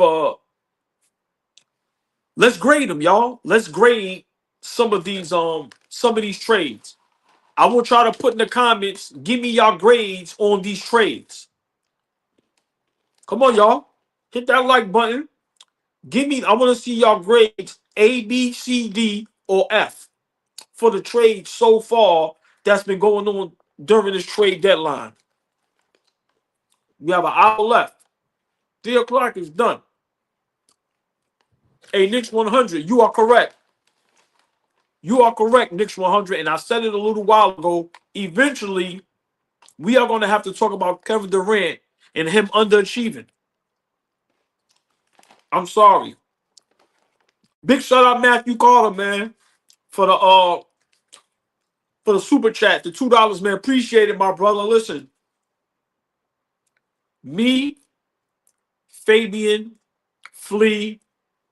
let's grade them, y'all. Let's grade some of these trades. I want y'all to put in the comments, give me y'all grades on these trades. Come on, y'all. Hit that like button. I want to see y'all grades A, B, C, D, or F for the trade so far that's been going on during this trade deadline. We have an hour left. 3 o'clock is done. Hey, Knicks 100, you are correct. You are correct, Knicks 100. And I said it a little while ago. Eventually, we are going to have to talk about Kevin Durant and him underachieving. I'm sorry. Big shout out Matthew Carter, man, for the super chat, the $2, man. Appreciate it, my brother. Listen, me, Fabian, Flea,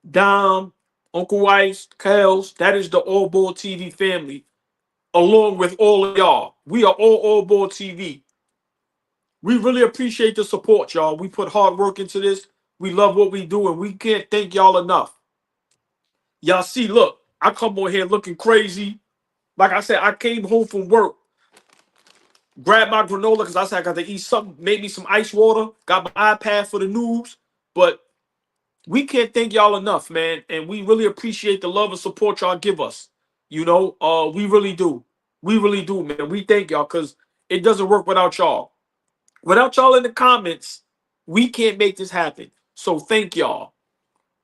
Dom, Uncle Ice, Kels, that is the AllBall TV family, along with all of y'all. We are all AllBall TV. We really appreciate the support, y'all. We put hard work into this. We love what we do, and we can't thank y'all enough. Y'all see, look, I come on here looking crazy. Like I said, I came home from work, grabbed my granola because I said I got to eat something, maybe some ice water, got my iPad for the news. But we can't thank y'all enough, man. And we really appreciate the love and support y'all give us. You know, we really do. We really do, man. We thank y'all because it doesn't work without y'all. Without y'all in the comments, we can't make this happen. So thank y'all.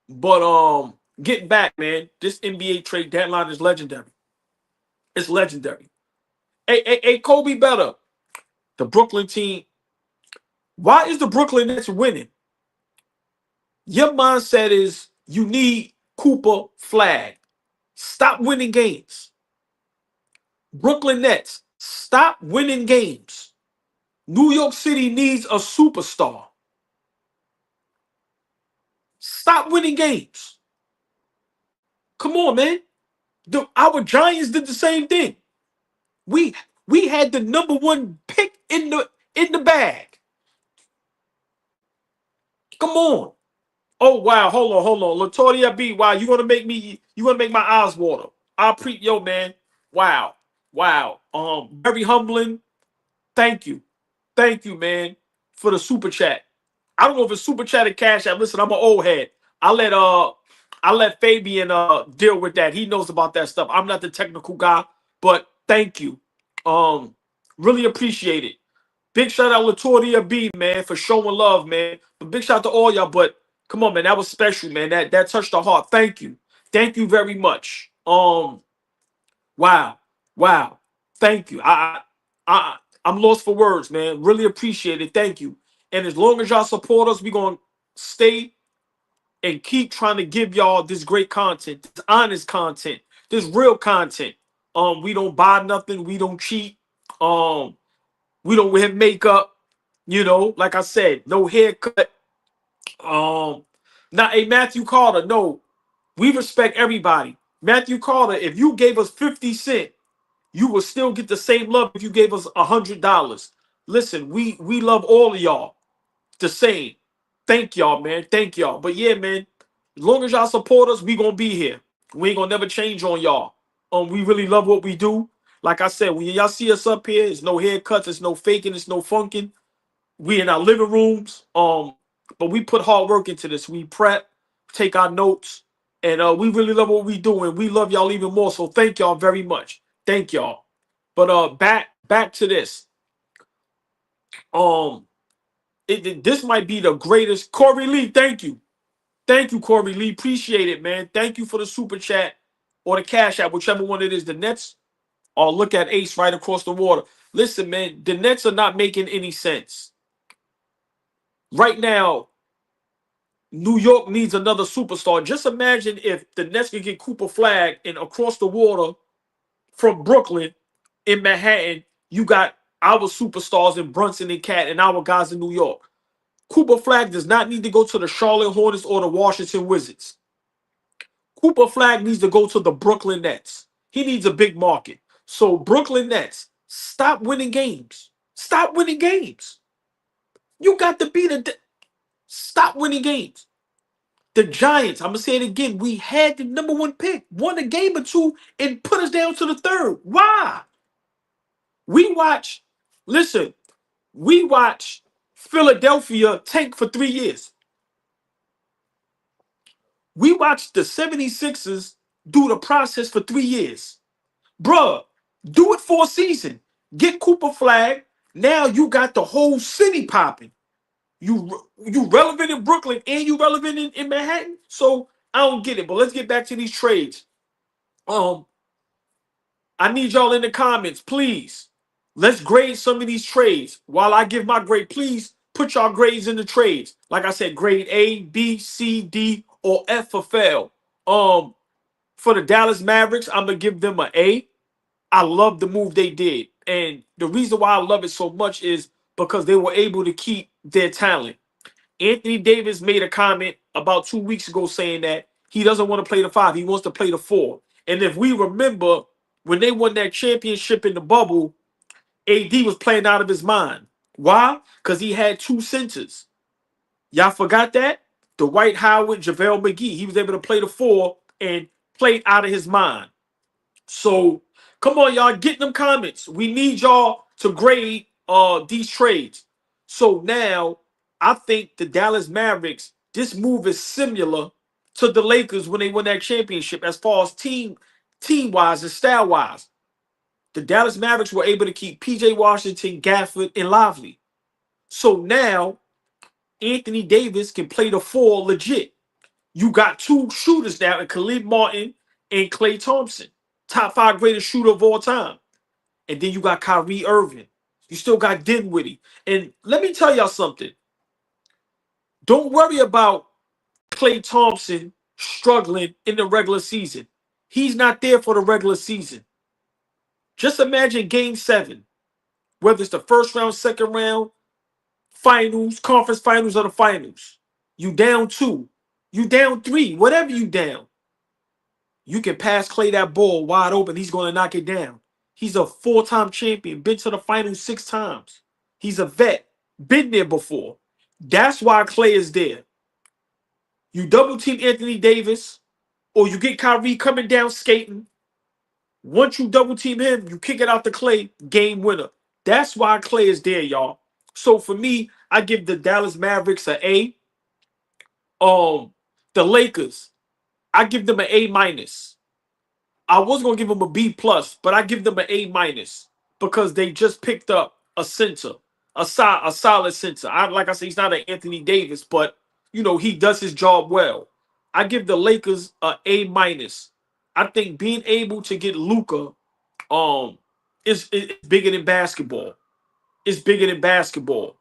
But getting back, man, this NBA trade deadline is legendary. It's legendary. Hey, Kobe Better, the Brooklyn team. Why is the Brooklyn Nets winning? Your mindset is you need Cooper Flag. Stop winning games. Brooklyn Nets, stop winning games. New York City needs a superstar. Stop winning games. Come on, man. Our Giants did the same thing. We had the #1 pick in the bag. Come on. Oh wow, hold on. Latoria B, wow, you gonna make my eyes water. Yo, man. Wow. Very humbling. Thank you, man, for the super chat. I don't know if it's super chat or cash app. Listen, I'm an old head. I let Fabian deal with that. He knows about that stuff. I'm not the technical guy, but thank you. Really appreciate it. Big shout out Latoria B, man, for showing love, man. But big shout out to all y'all. But come on, man, that was special, man. That touched the heart. Thank you very much. Wow. Thank you. I'm lost for words, man. Really appreciate it. Thank you. And as long as y'all support us, we're gonna stay and keep trying to give y'all this great content, this honest content, This real content. We don't buy nothing. We don't cheat. We don't wear makeup. You know, like I said, no haircut. Now, hey, Matthew Carter, no, we respect everybody. Matthew Carter, if you gave us 50 cents, you will still get the same love if you gave us $100. Listen, we love all of y'all the same. Thank y'all, man. Thank y'all. But yeah, man, as long as y'all support us, we gonna be here. We ain't gonna never change on y'all. We really love what we do. Like I said, when y'all see us up here, it's no haircuts, it's no faking, it's no funking. We in our living rooms. But we put hard work into this. We prep, take our notes, and we really love what we do, and we love y'all even more. So thank y'all very much. Thank y'all. But back to this. This might be the greatest. Corey Lee, thank you. Thank you, Corey Lee. Appreciate it, man. Thank you for the super chat or the cash app, whichever one it is. The Nets, or look at Ace right across the water. Listen, man, the Nets are not making any sense. Right now, New York needs another superstar. Just imagine if the Nets could get Cooper Flag and across the water from Brooklyn in Manhattan, you got our superstars in Brunson and Cat and our guys in New York. Cooper Flag does not need to go to the Charlotte Hornets or the Washington Wizards. Cooper Flag needs to go to the Brooklyn Nets. He needs a big market. So Brooklyn Nets, stop winning games. Stop winning games. You got to beat a... Stop winning games. The Giants, I'm going to say it again, we had the #1 pick, won a game or two, and put us down to the third. Why? We watch Philadelphia tank for 3 years. We watched the 76ers do the process for 3 years. Bruh, do it for a season. Get Cooper Flag. Now you got the whole city popping. You relevant in Brooklyn and you relevant in Manhattan. So I don't get it. But let's get back to these trades. I need y'all in the comments, please. Let's grade some of these trades. While I give my grade, please put y'all grades in the trades. Like I said, grade A, B, C, D, or F for fail. For the Dallas Mavericks, I'm gonna give them an A. I love the move they did. And the reason why I love it so much is because they were able to keep their talent. Anthony Davis made a comment about 2 weeks ago saying that he doesn't want to play the 5. He wants to play the 4. And if we remember, when they won that championship in the bubble, AD was playing out of his mind. Why? Because he had 2 centers. Y'all forgot that? Dwight Howard, JaVale McGee. He was able to play the 4 and play out of his mind. So come on, y'all, get them comments. We need y'all to grade these trades. So now I think the Dallas Mavericks, this move is similar to the Lakers when they won that championship as far as team-wise and style-wise. The Dallas Mavericks were able to keep PJ Washington, Gafford, and Lively. So now Anthony Davis can play the 4 legit. You got 2 shooters now in Khalid Martin and Klay Thompson. Top 5 greatest shooter of all time. And then you got Kyrie Irving. You still got Dinwiddie. And let me tell y'all something. Don't worry about Klay Thompson struggling in the regular season. He's not there for the regular season. Just imagine Game 7. Whether it's the first round, second round, finals, conference finals, or the finals. You down 2. You down 3. Whatever you down. You can pass Klay that ball wide open. He's going to knock it down. He's a 4-time champion. Been to the finals 6 times. He's a vet. Been there before. That's why Klay is there. You double team Anthony Davis, or you get Kyrie coming down skating. Once you double team him, you kick it out to Klay, game winner. That's why Klay is there, y'all. So for me, I give the Dallas Mavericks an A. The Lakers, I give them an A-. I was gonna give them a B+, but I give them an A- because they just picked up a center, a solid center. Like I said, he's not an Anthony Davis, but you know he does his job well. I give the Lakers an A-. I think being able to get Luka, is bigger than basketball. It's bigger than basketball.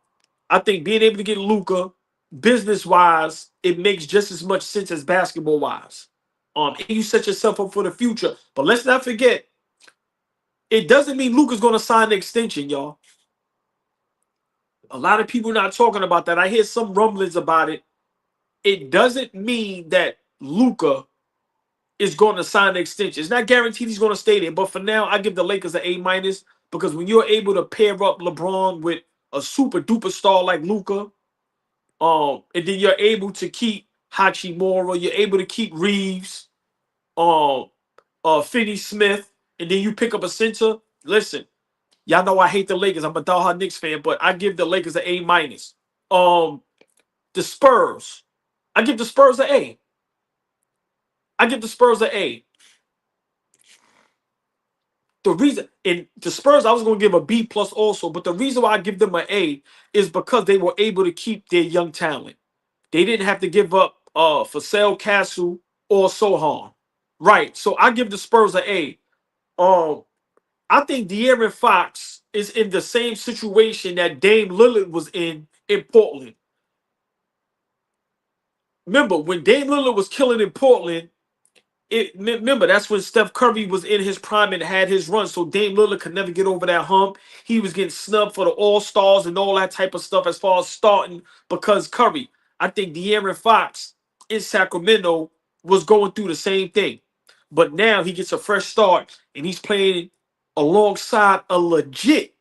I think being able to get Luka, business wise, it makes just as much sense as basketball wise. And you set yourself up for the future. But let's not forget, it doesn't mean Luka's going to sign the extension, y'all. A lot of people not talking about that. I hear some rumblings about it. It doesn't mean that Luka is going to sign the extension. It's not guaranteed he's going to stay there. But for now, I give the Lakers an A- because when you're able to pair up LeBron with a super duper star like Luka, and then you're able to keep Hachimura, you're able to keep Reeves, Finney Smith, and then you pick up a center. Listen, y'all know I hate the Lakers. I'm a diehard Knicks fan, but I give the Lakers an A-. The Spurs, I give the Spurs an A. I give the Spurs an A. The reason in the Spurs, I was going to give a B plus also, but the reason why I give them an A is because they were able to keep their young talent. They didn't have to give up for Sale Castle or Sohan. Right. So I give the Spurs an A. I think De'Aaron Fox is in the same situation that Dame Lillard was in Portland. Remember, when Dame Lillard was killing in Portland, remember that's when Steph Curry was in his prime and had his run. So Dame Lillard could never get over that hump. He was getting snubbed for the All-Stars and all that type of stuff as far as starting because Curry. I think De'Aaron Fox in Sacramento was going through the same thing. But now he gets a fresh start and he's playing alongside a legit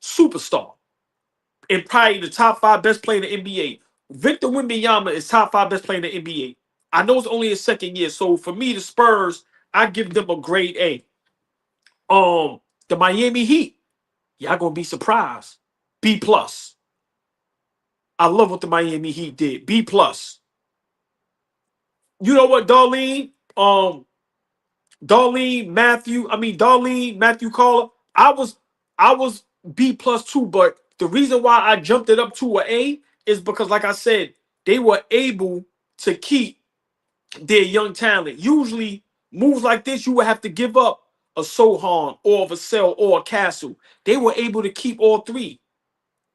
superstar and probably the top 5 best player in the NBA. Victor Wembanyama is top 5 best player in the NBA. I know it's only his second year, so for me, the Spurs, I give them a grade A. The Miami Heat, y'all gonna be surprised. B plus. I love what the Miami Heat did. B plus. You know what, Darlene? Darlene Matthew Caller. I was B plus too, but the reason why I jumped it up to an A is because, like I said, they were able to keep their young talent. Usually, moves like this, you would have to give up a Sohan or a Vassell or a Castle. They were able to keep all three.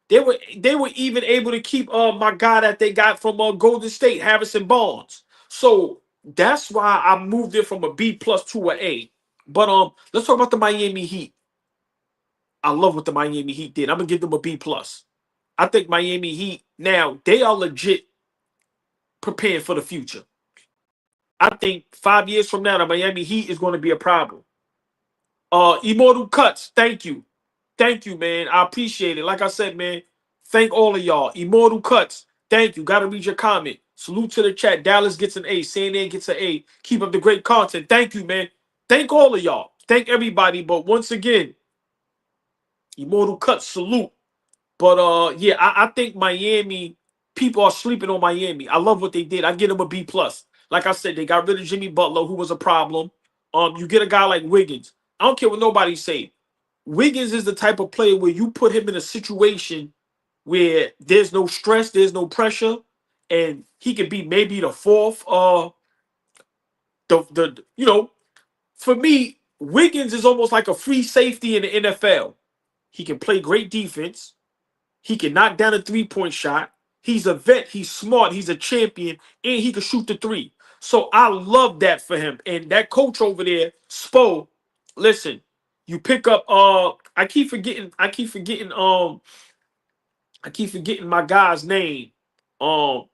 They were even able to keep my guy that they got from Golden State, Harrison Barnes. So that's why I moved it from a B plus to an A. But let's talk about the Miami Heat. I love what the Miami Heat did. I'm gonna give them a B plus. I think Miami Heat now they are legit preparing for the future. I think 5 years from now, the Miami Heat is going to be a problem. Immortal Cuts, thank you. Thank you, man. I appreciate it. Like I said, man, thank all of y'all. Immortal Cuts, thank you. Gotta read your comment. Salute to the chat. Dallas gets an A. San Diego gets an A. Keep up the great content. Thank you, man. Thank all of y'all. Thank everybody. But once again, Immortal Cuts, salute. But yeah, I think Miami, people are sleeping on Miami. I love what they did. I give them a B plus. Like I said, they got rid of Jimmy Butler, who was a problem. You get a guy like Wiggins. I don't care what nobody say. Wiggins is the type of player where you put him in a situation where there's no stress, there's no pressure, and he could be maybe the fourth. For me, Wiggins is almost like a free safety in the NFL. He can play great defense. He can knock down a three-point shot. He's a vet. He's smart. He's a champion, and he can shoot the three. So I love that for him. And that coach over there, Spo, listen, you pick up. I keep forgetting my guy's name. And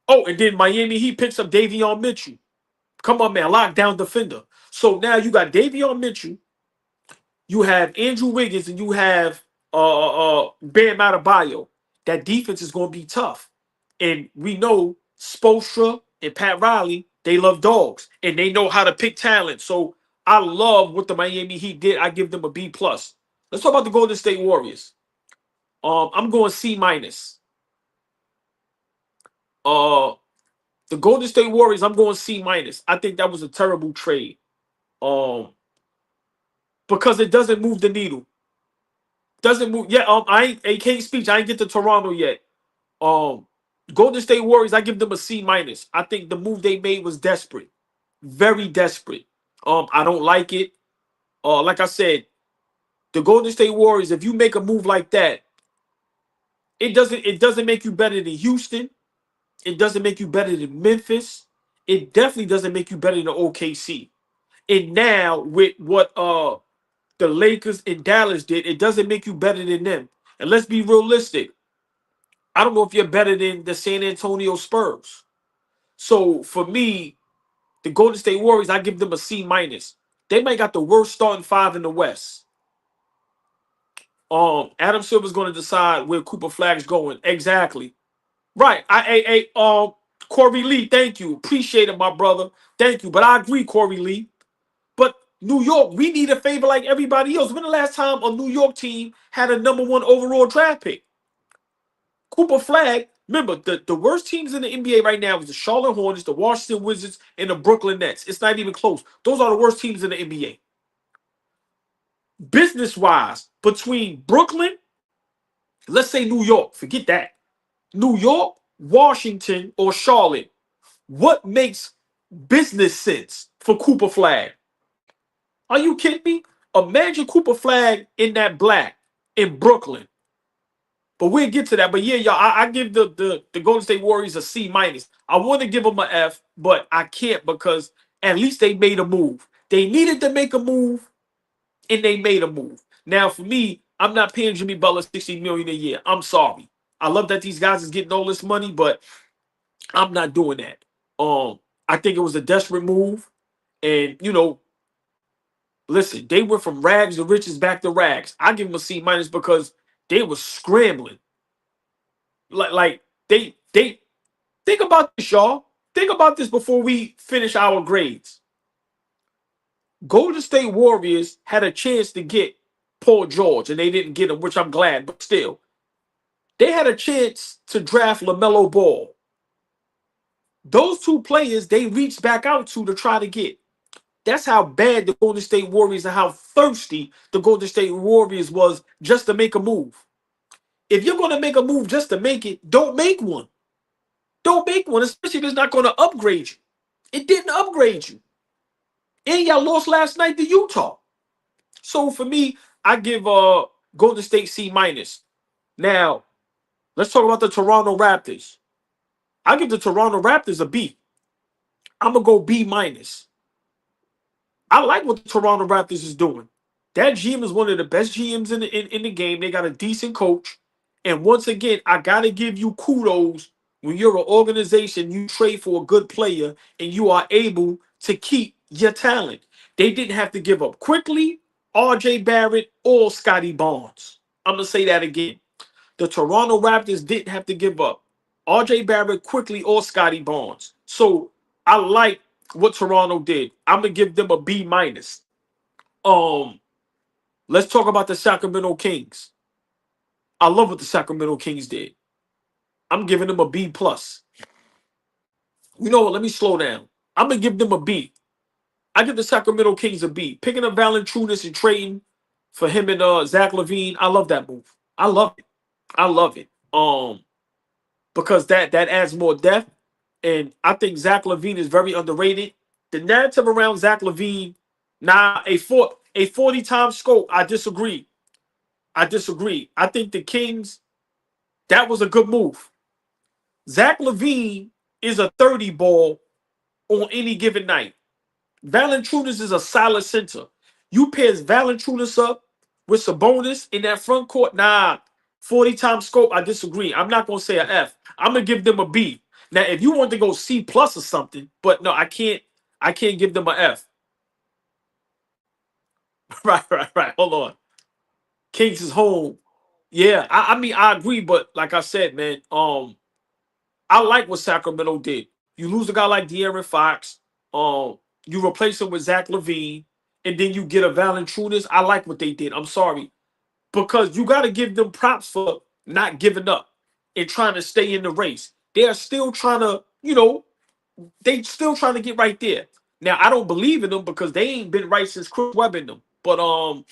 then Miami he picks up Davion Mitchell. Come on, man, lockdown defender. So now you got Davion Mitchell. You have Andrew Wiggins and you have Bam Adebayo. That defense is going to be tough. And we know Spoelstra and Pat Riley, they love dogs. And they know how to pick talent. So I love what the Miami Heat did. I give them a B plus. Let's talk about the Golden State Warriors. I'm going C minus. The Golden State Warriors, I'm going C minus. I think that was a terrible trade. Because it doesn't move the needle. Doesn't move. Yeah, I can't speak. I ain't get to Toronto yet. Golden State Warriors, I give them a C minus. I think the move they made was desperate. Very desperate. I don't like it. Like I said, the Golden State Warriors, if you make a move like that, it doesn't make you better than Houston. It doesn't make you better than Memphis. it definitely doesn't make you better than OKC. And now with what the Lakers and Dallas did, it doesn't make you better than them. And let's be realistic. I don't know if you're better than the San Antonio Spurs. So for me, the Golden State Warriors, I give them a C minus. They might got the worst starting five in the West. Adam Silver's going to decide where Cooper Flag's going. Exactly. Right. Corey Lee, thank you. Appreciate it, my brother. Thank you. But I agree, Corey Lee. But New York, we need a favor like everybody else. When the last time a New York team had a #1 overall draft pick? Cooper Flag, remember, the worst teams in the NBA right now is the Charlotte Hornets, the Washington Wizards, and the Brooklyn Nets. It's not even close. Those are the worst teams in the NBA. Business-wise, between Brooklyn, let's say New York, forget that. New York, Washington, or Charlotte, what makes business sense for Cooper Flag? Are you kidding me? Imagine Cooper Flag in that black in Brooklyn. But we'll get to that. But yeah, y'all, I give the Golden State Warriors a C minus. I want to give them an F, but I can't because at least they made a move. They needed to make a move, and they made a move. Now, for me, I'm not paying Jimmy Butler $60 million a year. I'm sorry. I love that these guys is getting all this money, but I'm not doing that. I think it was a desperate move, and listen, they went from rags to riches back to rags. I give them a C minus because they were scrambling. Like they think about this, y'all. Think about this before we finish our grades. Golden State Warriors had a chance to get Paul George, and they didn't get him, which I'm glad, but still. They had a chance to draft LaMelo Ball. Those two players they reached back out to try to get. That's how bad the Golden State Warriors and how thirsty the Golden State Warriors was just to make a move. If you're going to make a move just to make it, don't make one. Don't make one, especially if it's not going to upgrade you. It didn't upgrade you. And y'all lost last night to Utah. So for me, I give Golden State C minus. Now, let's talk about the Toronto Raptors. I give the Toronto Raptors a B. I'm going to go B minus. I like what the Toronto Raptors is doing. That GM is one of the best GMs in the game. They got a decent coach. And once again, I got to give you kudos when you're an organization, you trade for a good player, and you are able to keep your talent. They didn't have to give up quickly, RJ Barrett, or Scotty Barnes. I'm going to say that again. The Toronto Raptors didn't have to give up RJ Barrett quickly or Scotty Barnes. So I like what Toronto did. I'm going to give them a B minus. Let's talk about the Sacramento Kings. I love what the Sacramento Kings did. I'm giving them a B plus. You know what? Let me slow down. I'm gonna give them a B. I give the Sacramento Kings a B. Picking up Valanciunas and trading for him and Zach LaVine. I love that move. I love it. I love it. Because that adds more depth, and I think Zach LaVine is very underrated. The narrative around Zach LaVine, a 40-time scope. I disagree. I think the Kings, that was a good move. Zach LaVine is a 30 ball on any given night. Valanciunas is a solid center. You pair Valanciunas up with Sabonis in that front court, 40-time scope, I disagree. I'm not going to say an F. I'm going to give them a B. Now, if you want to go C plus or something, but no, I can't give them an F. Right. Hold on. Kings is home. Yeah, I mean, I agree, but like I said, man, I like what Sacramento did. You lose a guy like De'Aaron Fox, you replace him with Zach LaVine, and then you get a Valanciunas. I like what they did. I'm sorry. Because you got to give them props for not giving up and trying to stay in the race. They are still trying to, they still trying to get right there. Now, I don't believe in them because they ain't been right since Chris Webber in them. But I'm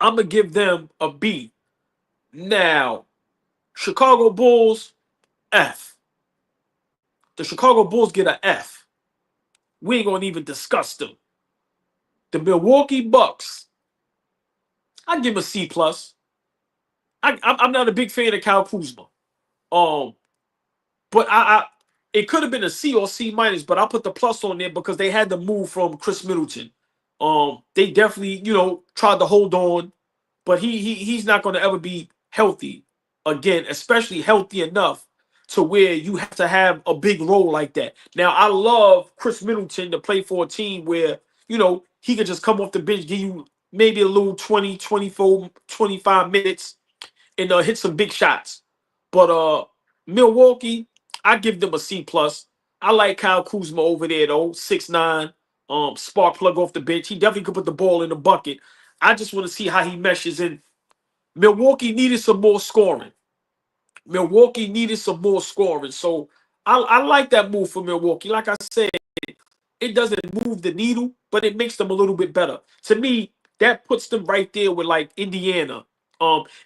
going to give them a B. Now, Chicago Bulls, F. The Chicago Bulls get an F. We ain't going to even discuss them. The Milwaukee Bucks, I give them a C plus. I'm not a big fan of Kyle Kuzma. But it could have been a C or C minus, but I put the plus on there because they had to move from Chris Middleton. They definitely, tried to hold on, but he's not going to ever be healthy again, especially healthy enough to where you have to have a big role like that. Now, I love Chris Middleton to play for a team where, he could just come off the bench, give you maybe a little 20, 24, 25 minutes and hit some big shots. But Milwaukee, I give them a C plus. I like Kyle Kuzma over there though, 6'9", spark plug off the bench. He definitely could put the ball in the bucket. I just want to see how he meshes in. Milwaukee needed some more scoring. Milwaukee needed some more scoring. So I like that move for Milwaukee. Like I said, it doesn't move the needle, but it makes them a little bit better. To me, that puts them right there with like Indiana.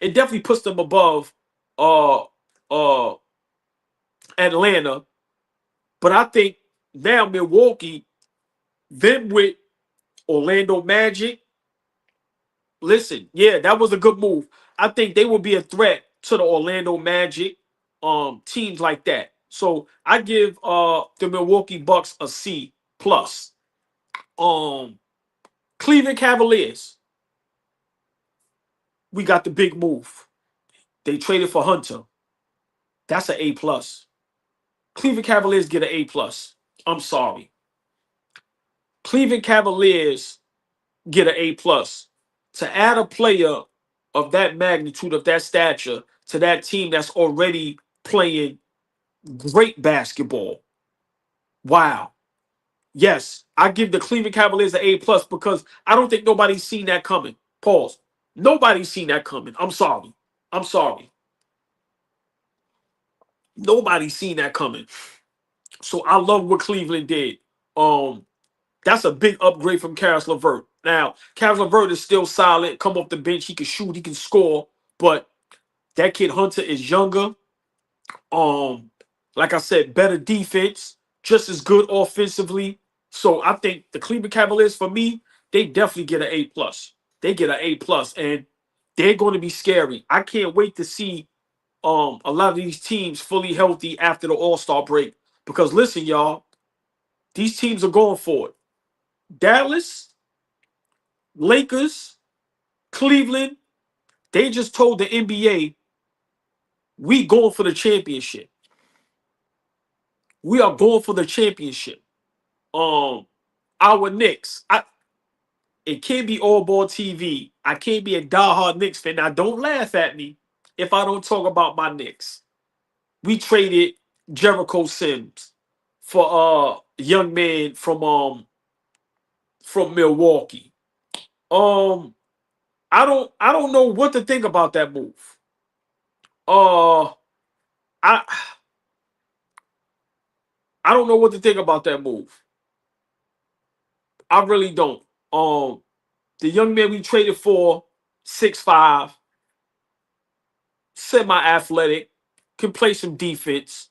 It definitely puts them above uh uh Atlanta. But I think now Milwaukee, them with Orlando Magic, listen, yeah, that was a good move. I think they will be a threat to the Orlando Magic, teams like that. So I give the Milwaukee Bucks a C plus. Cleveland Cavaliers, we got the big move. They traded for Hunter. That's an A plus. Cleveland Cavaliers get an A plus. I'm sorry. Cleveland Cavaliers get an A plus. To add a player of that magnitude, of that stature, to that team that's already playing great basketball. Wow. Yes, I give the Cleveland Cavaliers an A plus because I don't think nobody's seen that coming. Pause. Nobody's seen that coming. I'm sorry. I'm sorry. Nobody's seen that coming. So I love what Cleveland did. That's a big upgrade from Karis LeVert. Now, Karis LeVert is still solid. Come off the bench, he can shoot, he can score. But that kid Hunter is younger. Like I said, better defense, just as good offensively. So I think the Cleveland Cavaliers, for me, they definitely get an A plus. They get an A plus, and they're going to be scary. I can't wait to see a lot of these teams fully healthy after the All-Star break. Because listen, y'all, these teams are going for it. Dallas, Lakers, Cleveland, they just told the NBA, we going for the championship. We are going for the championship. Our Knicks. It can't be AllBall TV. I can't be a diehard Knicks fan. Now, don't laugh at me if I don't talk about my Knicks. We traded Jericho Sims for a young man from Milwaukee. I don't know what to think about that move. I I don't know what to think about that move. I really don't. The young man we traded for, 6'5", semi-athletic, can play some defense.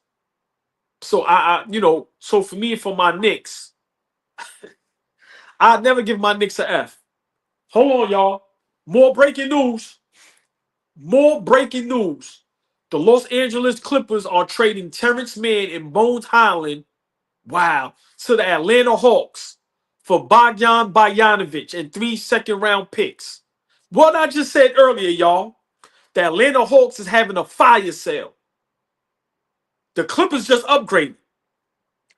So so for me, for my Knicks, I'd never give my Knicks an F. Hold on, y'all. More breaking news. More breaking news. The Los Angeles Clippers are trading Terrence Mann and Bones Highland, wow, to the Atlanta Hawks for Bogdan Bogdanovic and 3 second-round picks. What I just said earlier, y'all, the Atlanta Hawks is having a fire sale. The Clippers just upgraded.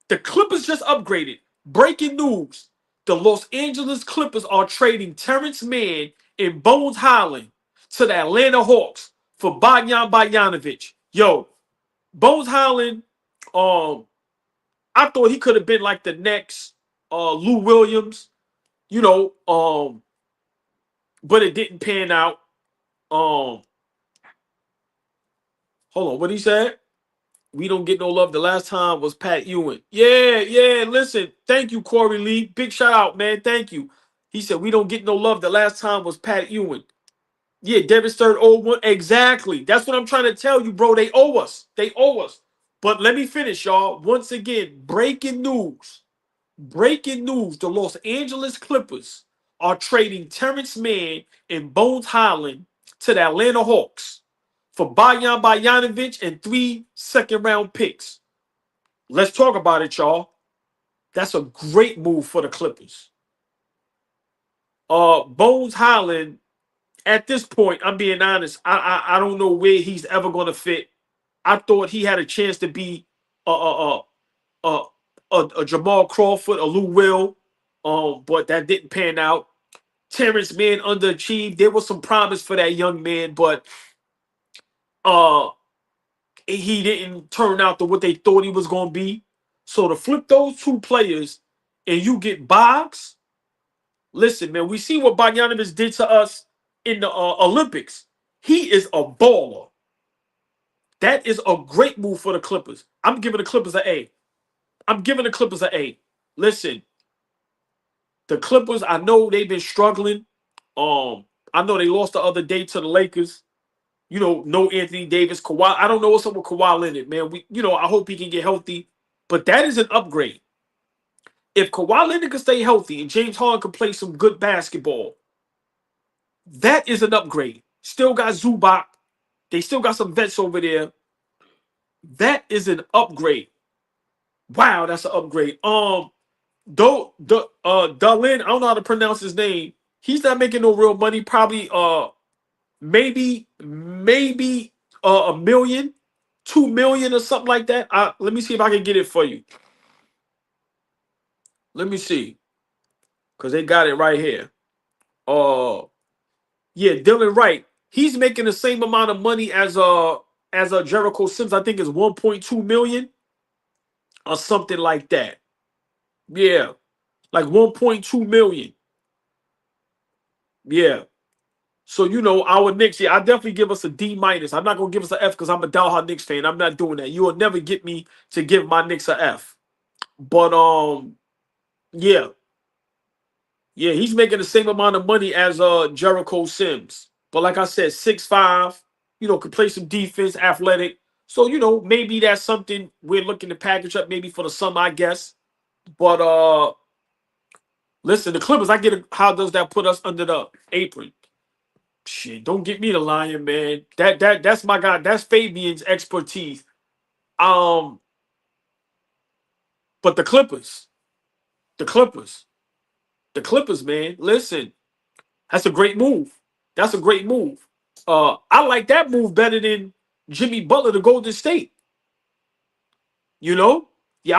The Clippers just upgraded. Breaking news. The Los Angeles Clippers are trading Terrence Mann and Bones Highland to the Atlanta Hawks for Bogdan Bogdanovic. Yo, Bones Highland, I thought he could have been like the next Lou Williams, but it didn't pan out. Hold on, what he said? We don't get no love. The last time was Pat Ewing. Yeah. Listen, thank you, Corey Lee. Big shout out, man. Thank you. He said we don't get no love. The last time was Pat Ewing. Yeah, Davis third 0-1. Exactly. That's what I'm trying to tell you, bro. They owe us. They owe us. But let me finish, y'all. Once again, breaking news. Breaking news. The Los Angeles Clippers are trading Terrence Mann and Bones Highland to the Atlanta Hawks for Bogdan Bogdanovic and 3 second-round picks. Let's talk about it, y'all. That's a great move for the Clippers. Bones Highland, at this point, I'm being honest, I don't know where he's ever going to fit. I thought he had a chance to be a, a Jamal Crawford, a Lou Will, but that didn't pan out. Terrence Mann underachieved. There was some promise for that young man, but uh, he didn't turn out to what they thought he was going to be. So to flip those two players and you get Boggs, listen, man, we see what Bogdanovich did to us in the Olympics. He is a baller. That is a great move for the Clippers. I'm giving the Clippers an A. I'm giving the Clippers an A. Listen, the Clippers, I know they've been struggling. I know they lost the other day to the Lakers. You know, no Anthony Davis, Kawhi. I don't know what's up with Kawhi Leonard, man. I hope he can get healthy. But that is an upgrade. If Kawhi Leonard can stay healthy and James Harden can play some good basketball, that is an upgrade. Still got Zubac. They still got some vets over there. That is an upgrade. Wow, that's an upgrade. Darlin, I don't know how to pronounce his name. He's not making no real money. Probably maybe a million, 2 million or something like that. Let me see if I can get it for you. Let me see. Because they got it right here. Yeah, Dylan Wright. He's making the same amount of money as Jericho Sims. I think it's 1.2 million or something like that. Yeah. Like 1.2 million. Yeah. So, our Knicks, I definitely give us a D minus. I'm not going to give us an F because I'm a diehard Knicks fan. I'm not doing that. You will never get me to give my Knicks an F. But, yeah. Yeah, he's making the same amount of money as Jericho Sims. But like I said, 6'5", could play some defense, athletic. So, maybe that's something we're looking to package up maybe for the summer, I guess. But, listen, the Clippers, I get it. How does that put us under the apron? Shit, don't get me the Lion, man. That's my guy. That's Fabian's expertise. But the Clippers, the Clippers, the Clippers, man. Listen, that's a great move. That's a great move. I like that move better than Jimmy Butler to Golden State. Yeah,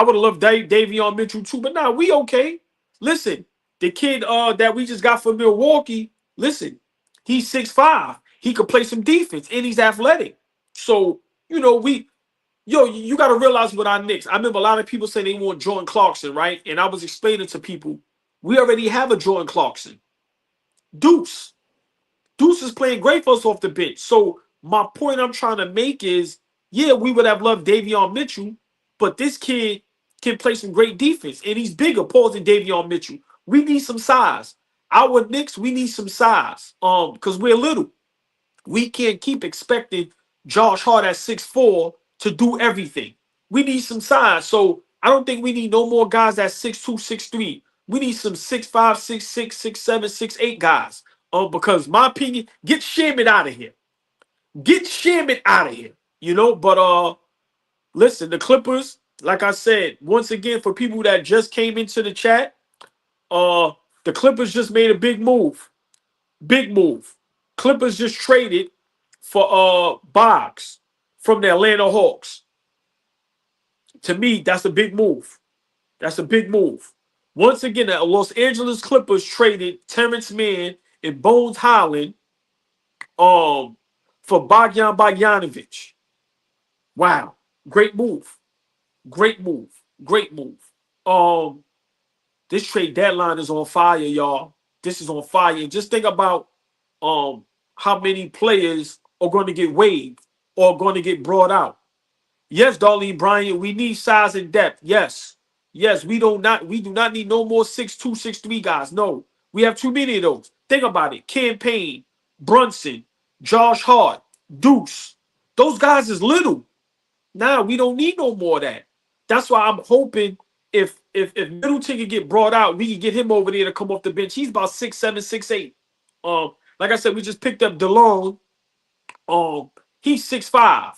I would have loved Davion Mitchell too, but nah, we okay. Listen, the kid that we just got from Milwaukee. Listen, he's 6'5". He could play some defense and he's athletic. So, you got to realize with our Knicks, I remember a lot of people saying they want Jordan Clarkson, right? And I was explaining to people, we already have a Jordan Clarkson. Deuce is playing great for us off the bench. So my point I'm trying to make is, yeah, we would have loved Davion Mitchell, but this kid can play some great defense, and he's bigger, Paul, than Davion Mitchell. We need some size. Our Knicks, we need some size. Because we're little. We can't keep expecting Josh Hart at 6'4" to do everything. We need some size. So I don't think we need no more guys at 6'2", 6'3". We need some 6'5", 6'6", 6'7", 6'8" guys. Because my opinion, get Shamit out of here. Get Shamit out of here. But listen, the Clippers, like I said, once again, for people that just came into the chat, the Clippers just made a big move. Big move. Clippers just traded for Boggs from the Atlanta Hawks. To me, that's a big move. That's a big move. Once again, the Los Angeles Clippers traded Terrence Mann and Bones Highland for Bogdanovich. Wow. Great move. Great move. Great move. This trade deadline is on fire, y'all. This is on fire. And just think about how many players are going to get waived or going to get brought out. Yes, Darlene Bryant, we need size and depth. Yes. Yes, we do not need no more 6'2", 6'3" guys. No. We have too many of those. Think about it. Campaign, Brunson, Josh Hart, Deuce. Those guys is little. Now we don't need no more of that. That's why I'm hoping if Middleton can get brought out, we can get him over there to come off the bench. He's about 6'7", 6'8". Like I said, we just picked up DeLone. He's 6'5".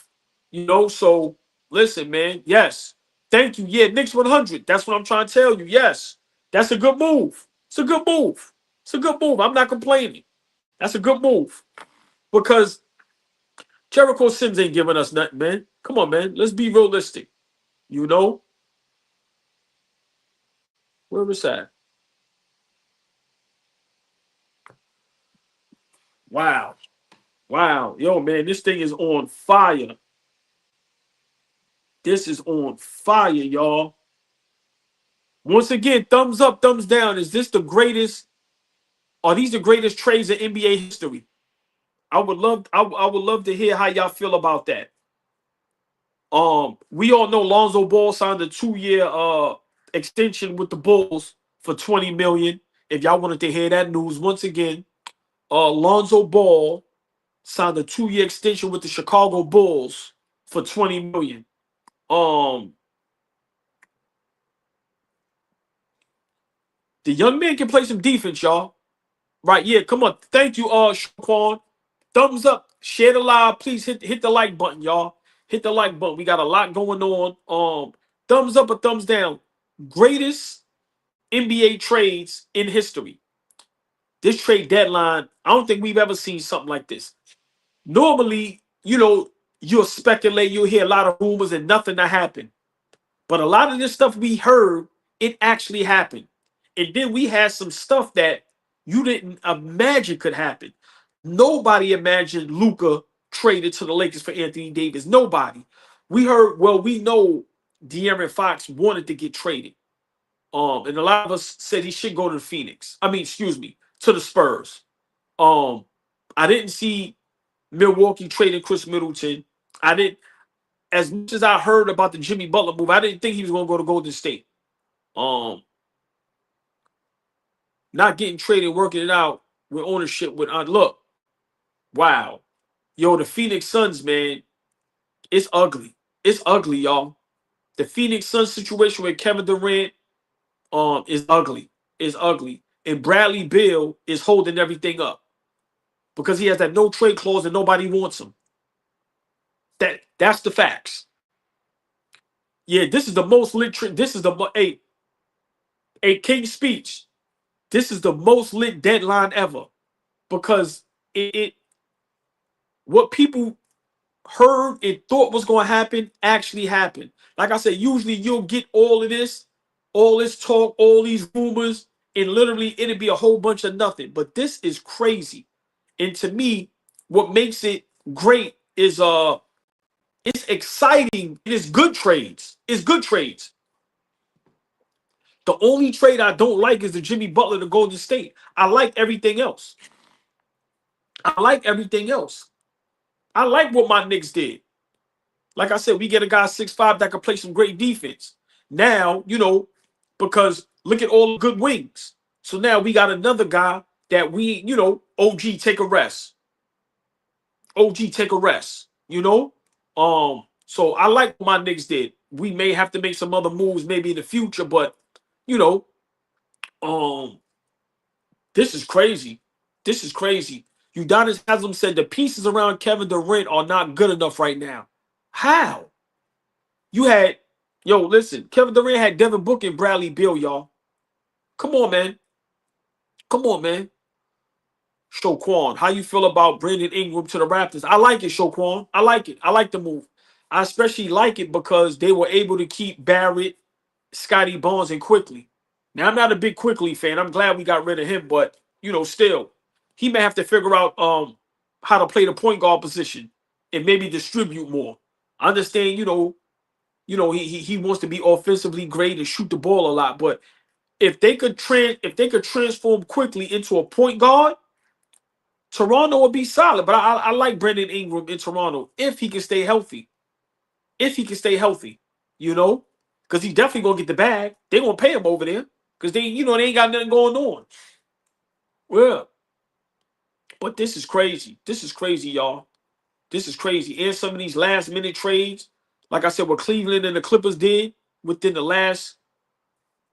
So listen, man. Yes, Thank you. Yeah, Knicks 100. That's what I'm trying to tell you. Yes, that's a good move. It's a good move. It's a good move. I'm not complaining. That's a good move because Jericho Sims ain't giving us nothing, man. Come on, man. Let's be realistic. You know where was that? Wow, wow, yo, man, this thing is on fire. This is on fire, y'all. Once again, thumbs up, thumbs down. Is this the greatest? Are these the greatest trades in NBA history? I would love to hear how y'all feel about that. We all know Lonzo Ball signed a 2-year extension with the Bulls for 20 million. If y'all wanted to hear that news, once again, Lonzo Ball signed a 2-year extension with the Chicago Bulls for 20 million. The young man can play some defense, y'all. Right? Yeah, come on. Thank you, Shaquan. Thumbs up. Share the live. Please hit the like button, y'all. Hit the like button. We got a lot going on. Thumbs up or thumbs down. Greatest NBA trades in history. This trade deadline, I don't think we've ever seen something like this. Normally, you'll speculate, you'll hear a lot of rumors and nothing to happen. But a lot of this stuff we heard, it actually happened. And then we had some stuff that you didn't imagine could happen. Nobody imagined Luka traded to the Lakers for Anthony Davis. Nobody. We heard, well, we know De'Aaron Fox wanted to get traded. And a lot of us said he should go to the Phoenix. I mean, excuse me, to the Spurs. I didn't see Milwaukee trading Chris Middleton. I didn't, as much as I heard about the Jimmy Butler move, I didn't think he was going to go to Golden State. Not getting traded, working it out with ownership with look. Wow. Yo, the Phoenix Suns, man, it's ugly. It's ugly, y'all. The Phoenix Suns situation with Kevin Durant is ugly. It's ugly. And Bradley Beal is holding everything up because he has that no trade clause and nobody wants him. That's the facts. Yeah, this is the most lit. This is the a King's speech. This is the most lit deadline ever because what people heard and thought was going to happen actually happened. Like I said, usually you'll get all this talk, all these rumors, and literally it'll be a whole bunch of nothing. But this is crazy. And to me, what makes it great is it's exciting. It is good trades. It's good trades. The only trade I don't like is the Jimmy Butler to Golden State. I like everything else. I like everything else. I like what my Knicks did. Like I said, we get a guy 6'5" that can play some great defense. Now, because look at all the good wings. So now we got another guy that we, OG, take a rest. OG, take a rest. So I like what my Knicks did. We may have to make some other moves maybe in the future, but this is crazy. This is crazy. Udonis Haslam said the pieces around Kevin Durant are not good enough right now. How? Listen, Kevin Durant had Devin Booker and Bradley Beal, y'all. Come on, man. Come on, man. Shoquan, how you feel about Brandon Ingram to the Raptors? I like it, Shoquan. I like it. I like the move. I especially like it because they were able to keep Barrett, Scotty Barnes, and Quickly. Now, I'm not a big Quickly fan. I'm glad we got rid of him, but, still, he may have to figure out how to play the point guard position and maybe distribute more. I understand, he wants to be offensively great and shoot the ball a lot, but if they could transform Quickly into a point guard, Toronto would be solid. But I like Brandon Ingram in Toronto if he can stay healthy. If he can stay healthy, because he's definitely gonna get the bag. They're gonna pay him over there because they ain't got nothing going on. Well, but this is crazy. This is crazy, y'all. This is crazy. And some of these last minute trades, like I said, what Cleveland and the Clippers did within the last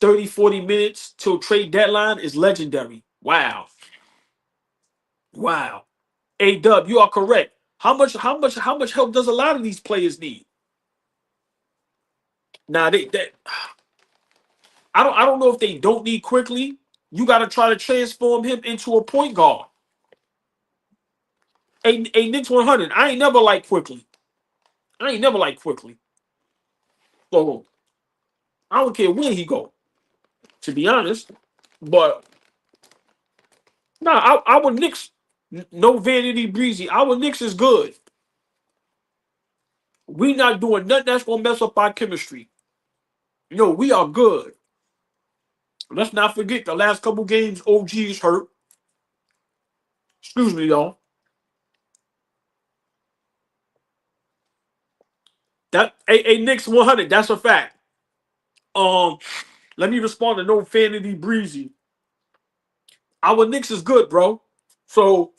30, 40 minutes till trade deadline is legendary. Wow. Wow. A-Dub, you are correct. How much help does a lot of these players need? Now I don't know if they don't need quickly. You got to try to transform him into a point guard. A Knicks 100. I ain't never liked quickly. I ain't never liked quickly. So I don't care where he go, to be honest. But nah, our Knicks, no vanity breezy. Our Knicks is good. We not doing nothing that's gonna mess up our chemistry. No, we are good. Let's not forget the last couple games OG is hurt. Excuse me, y'all. That a Knicks 100. That's a fact. Um, Let me respond to no vanity breezy. Our Knicks is good, bro. So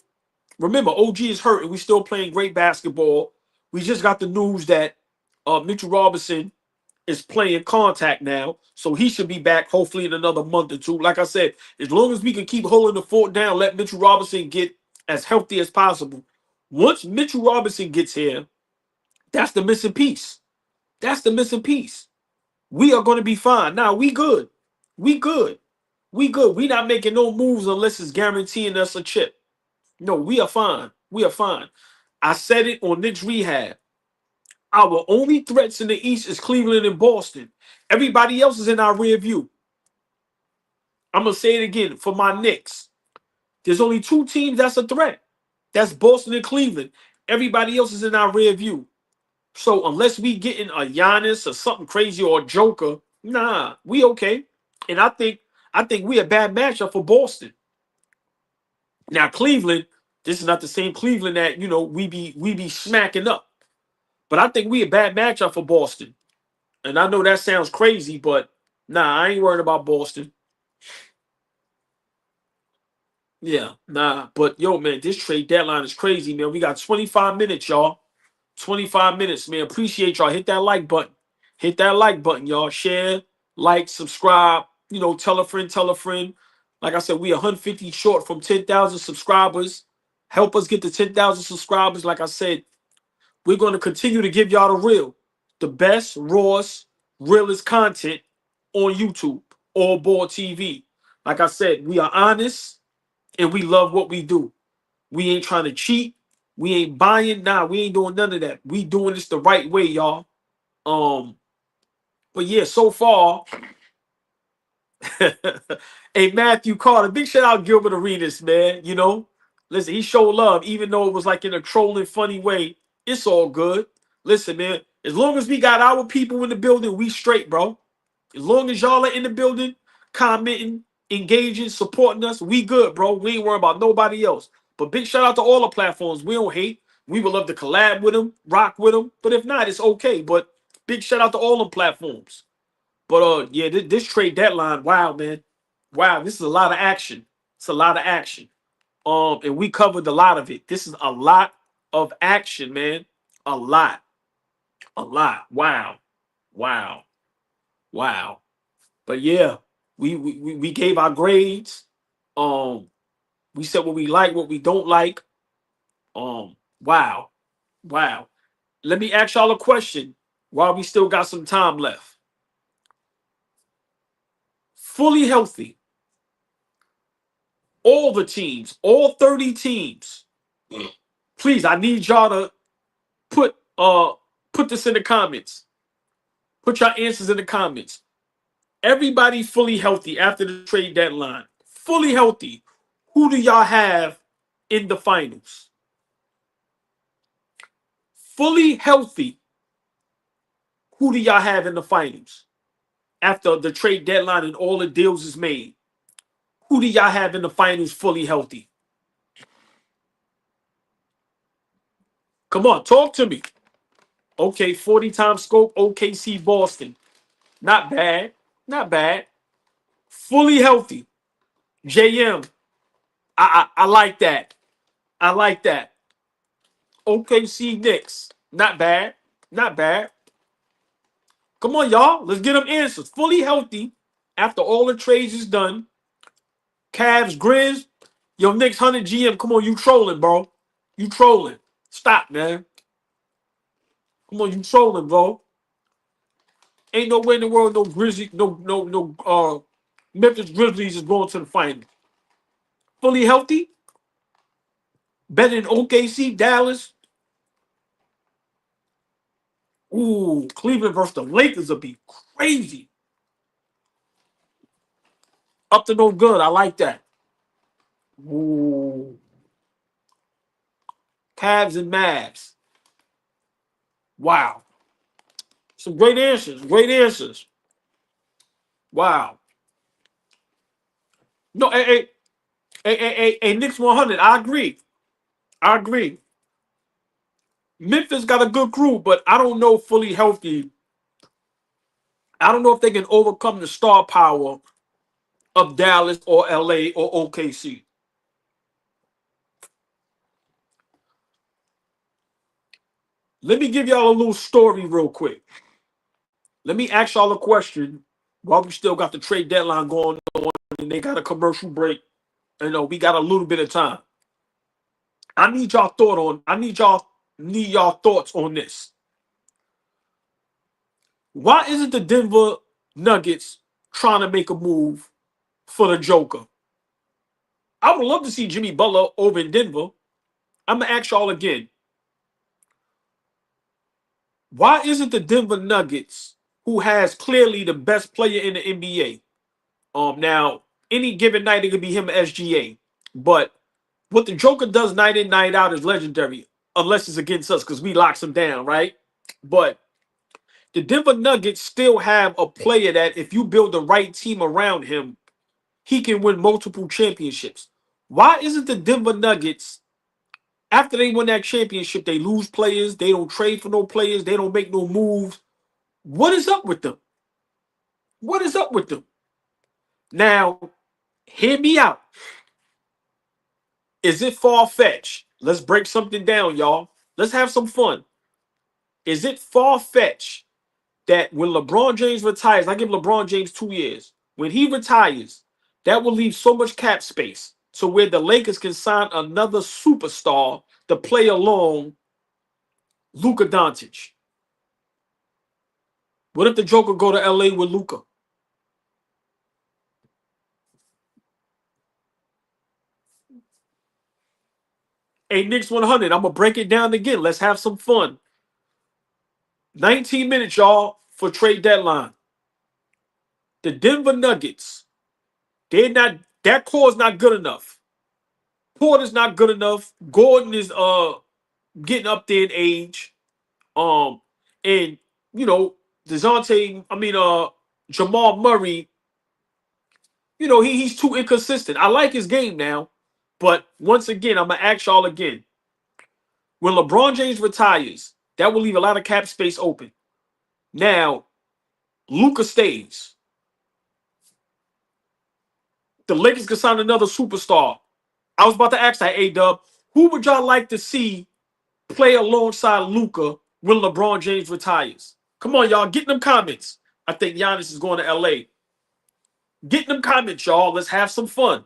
remember, OG is hurt and we still playing great basketball. We just got the news that Mitchell Robinson is playing contact now, so he should be back hopefully in another month or two. Like I said, as long as we can keep holding the fort down, let Mitchell Robinson get as healthy as possible. Once Mitchell Robinson gets here, that's the missing piece. That's the missing piece. We are going to be fine. Now we good. We good. We good. We not making no moves unless it's guaranteeing us a chip. No, we are fine. We are fine. I said it on Knicks Rehab. Our only threats in the East is Cleveland and Boston. Everybody else is in our rear view. I'm going to say it again for my Knicks. There's only two teams that's a threat. That's Boston and Cleveland. Everybody else is in our rear view. So unless we getting a Giannis or something crazy or a Joker, nah, we okay. And I think we a bad matchup for Boston. Now Cleveland, this is not the same Cleveland that we be smacking up. But I think we a bad matchup for Boston. And I know that sounds crazy, but nah, I ain't worried about Boston. Yeah, nah. But yo, man, this trade deadline is crazy, man. We got 25 minutes, y'all. 25 minutes, man. Appreciate y'all. Hit that like button. Hit that like button, y'all. Share, like, subscribe. Tell a friend, tell a friend. Like I said, we 150 short from 10,000 subscribers. Help us get to 10,000 subscribers. Like I said, we're going to continue to give y'all the best, rawest, realest content on YouTube, AllBall TV. Like I said, we are honest and we love what we do. We ain't trying to cheat. We ain't buying. Nah, we ain't doing none of that. We doing this the right way, y'all. But yeah, so far, hey, Matthew Carter, big shout out Gilbert Arenas, man. Listen, he showed love, even though it was like in a trolling, funny way. It's all good. Listen, man, as long as we got our people in the building, we straight, bro. As long as y'all are in the building, commenting, engaging, supporting us, we good, bro. We ain't worrying about nobody else. But big shout out to all the platforms. We don't hate. We would love to collab with them, rock with them. But if not, it's okay. But big shout out to all them platforms. But yeah, this trade deadline, wow, man. Wow, this is a lot of action. It's a lot of action. And we covered a lot of it. This is a lot of action, man. A lot. A lot. Wow. Wow. Wow. But yeah, we gave our grades. We said what we like, what we don't like. Wow. Wow. Let me ask y'all a question while we still got some time left. Fully healthy. All the teams, all 30 teams. Please, I need y'all to put this in the comments. Put your answers in the comments. Everybody fully healthy after the trade deadline. Fully healthy. Who do y'all have in the finals? Fully healthy. Who do y'all have in the finals? After the trade deadline and all the deals is made. Who do y'all have in the finals fully healthy? Come on, talk to me. Okay, 40 times scope, OKC Boston. Not bad. Not bad. Fully healthy. JM. I like that. I like that. OKC Knicks. Not bad. Not bad. Come on, y'all. Let's get them answers. Fully healthy after all the trades is done. Cavs, Grizz. Yo, Knicks 100 GM. Come on, you trolling, bro. You trolling. Stop, man. Come on, you trolling, bro. Ain't no way in the world no Grizzlies, Memphis Grizzlies is going to the final. Fully healthy, better than OKC, Dallas. Ooh, Cleveland versus the Lakers will be crazy. Up to no good. I like that. Ooh. Cavs and Mavs. Wow. Some great answers. Great answers. Wow. No, Knicks 100. I agree. I agree. Memphis got a good crew, but I don't know fully healthy. I don't know if they can overcome the star power of Dallas or LA or OKC. Let me give y'all a little story real quick. Let me ask y'all a question while we still got the trade deadline going on and they got a commercial break. You know, we got a little bit of time. I need y'all thoughts on this. Why isn't the Denver Nuggets trying to make a move for the Joker? I would love to see Jimmy Butler over in Denver. I'm gonna ask y'all again. Why isn't the Denver Nuggets, who has clearly the best player in the NBA? Now any given night it could be him or SGA, but what the Joker does night in night out is legendary, unless it's against us because we locks him down, right? But the Denver Nuggets still have a player that if you build the right team around him, he can win multiple championships. Why isn't the Denver Nuggets, after they win that championship, they lose players, they don't trade for no players, they don't make no moves? What is up with them? What is up with them? Now, hear me out. Is it far-fetched? Let's break something down, y'all. Let's have some fun. Is it far-fetched that when LeBron James retires, I give LeBron James 2 years. When he retires, that will leave so much cap space to where the Lakers can sign another superstar to play along Luka Doncic. What if the Joker go to LA with Luka? Hey, Knicks 100, I'm going to break it down again. Let's have some fun. 19 minutes, y'all, for trade deadline. The Denver Nuggets, that core is not good enough. Porter's not good enough. Gordon is getting up there in age. And you know, Jamal Murray, you know, he's too inconsistent. I like his game now, but once again, I'm gonna ask y'all again. When LeBron James retires, that will leave a lot of cap space open. Now, Luka stays. The Lakers can sign another superstar. I was about to ask that, A-Dub. Who would y'all like to see play alongside Luka when LeBron James retires? Come on, y'all. Get in them comments. I think Giannis is going to LA. Get in them comments, y'all. Let's have some fun.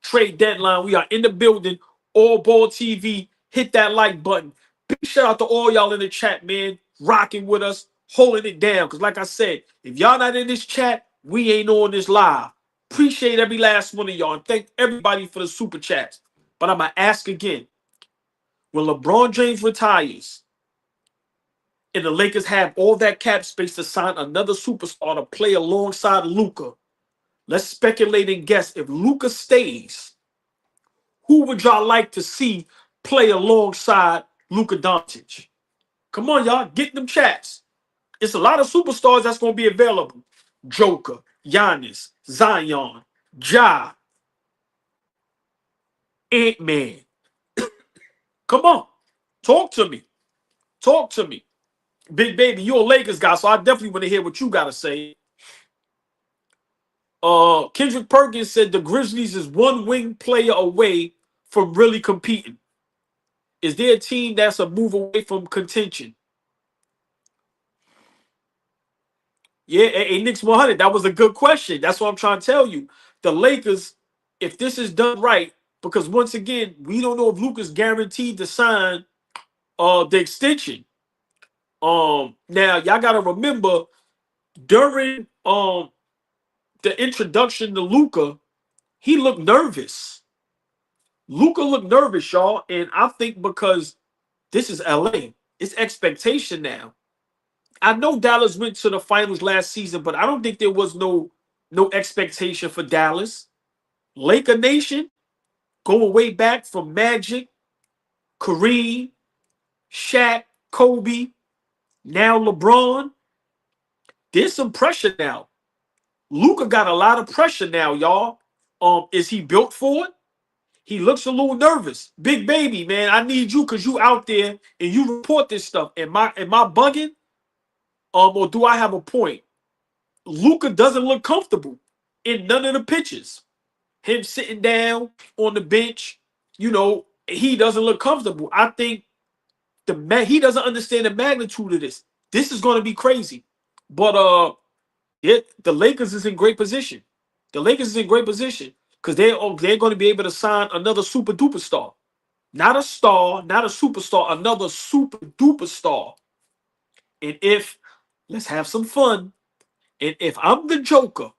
Trade deadline. We are in the building. AllBall TV. Hit that like button. Big shout out to all y'all in the chat, man. Rocking with us. Holding it down. Because like I said, if y'all not in this chat, we ain't on this live. Appreciate every last one of y'all. And thank everybody for the super chats. But I'm going to ask again. When LeBron James retires and the Lakers have all that cap space to sign another superstar to play alongside Luka, let's speculate and guess. If Luka stays, who would y'all like to see play alongside Luka Doncic? Come on, y'all. Get them chats. It's a lot of superstars that's going to be available. Joker, Giannis, Zion, Ja, Ant-Man. Come on. Talk to me. Talk to me. Big baby, you're a Lakers guy, so I definitely want to hear what you got to say. Kendrick Perkins said the Grizzlies is one wing player away from really competing. Is there a team that's a move away from contention? Yeah, hey, Knicks 100. That was a good question. That's what I'm trying to tell you. The Lakers, if this is done right, because once again, we don't know if Luka's guaranteed to sign the extension. Now y'all gotta remember during the introduction to Luca, he looked nervous. Luca looked nervous, y'all, and I think because this is LA, it's expectation now. I know Dallas went to the finals last season, but I don't think there was no expectation for Dallas. Laker Nation, going way back from Magic, Kareem, Shaq, Kobe, now LeBron. There's some pressure now. Luka got a lot of pressure now, y'all. Is he built for it? He looks a little nervous. Big baby, man, I need you because you out there and you report this stuff. Am I bugging? Or do I have a point? Luka doesn't look comfortable in none of the pitches. Him sitting down on the bench, he doesn't look comfortable. I think he doesn't understand the magnitude of this. This is going to be crazy. But the Lakers is in great position. The Lakers is in great position because they're going to be able to sign another super duper star. Not a star, not a superstar, another super duper star. And let's have some fun. And if I'm the Joker,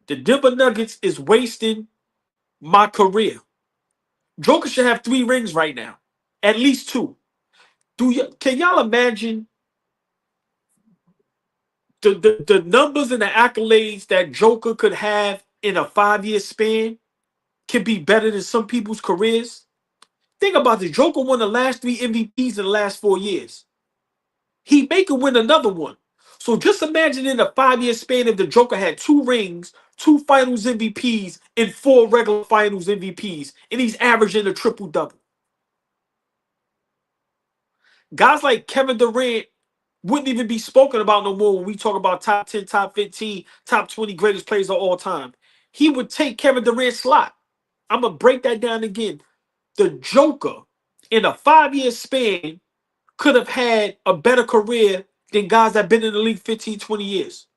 the Denver Nuggets is wasting my career. Joker should have 3 rings right now. At least 2. Can y'all imagine the numbers and the accolades that Joker could have in a 5-year span can be better than some people's careers? Think about this. Joker won the last 3 MVPs in the last 4 years. He may could win another one. So just imagine in a 5-year span if the Joker had 2 rings, 2 finals MVPs, and 4 regular finals MVPs, and he's averaging a triple-double. Guys like Kevin Durant wouldn't even be spoken about no more when we talk about top 10, top 15, top 20 greatest players of all time. He would take Kevin Durant's slot. I'm going to break that down again. The Joker, in a 5-year span, could have had a better career than guys that have been in the league 15, 20 years.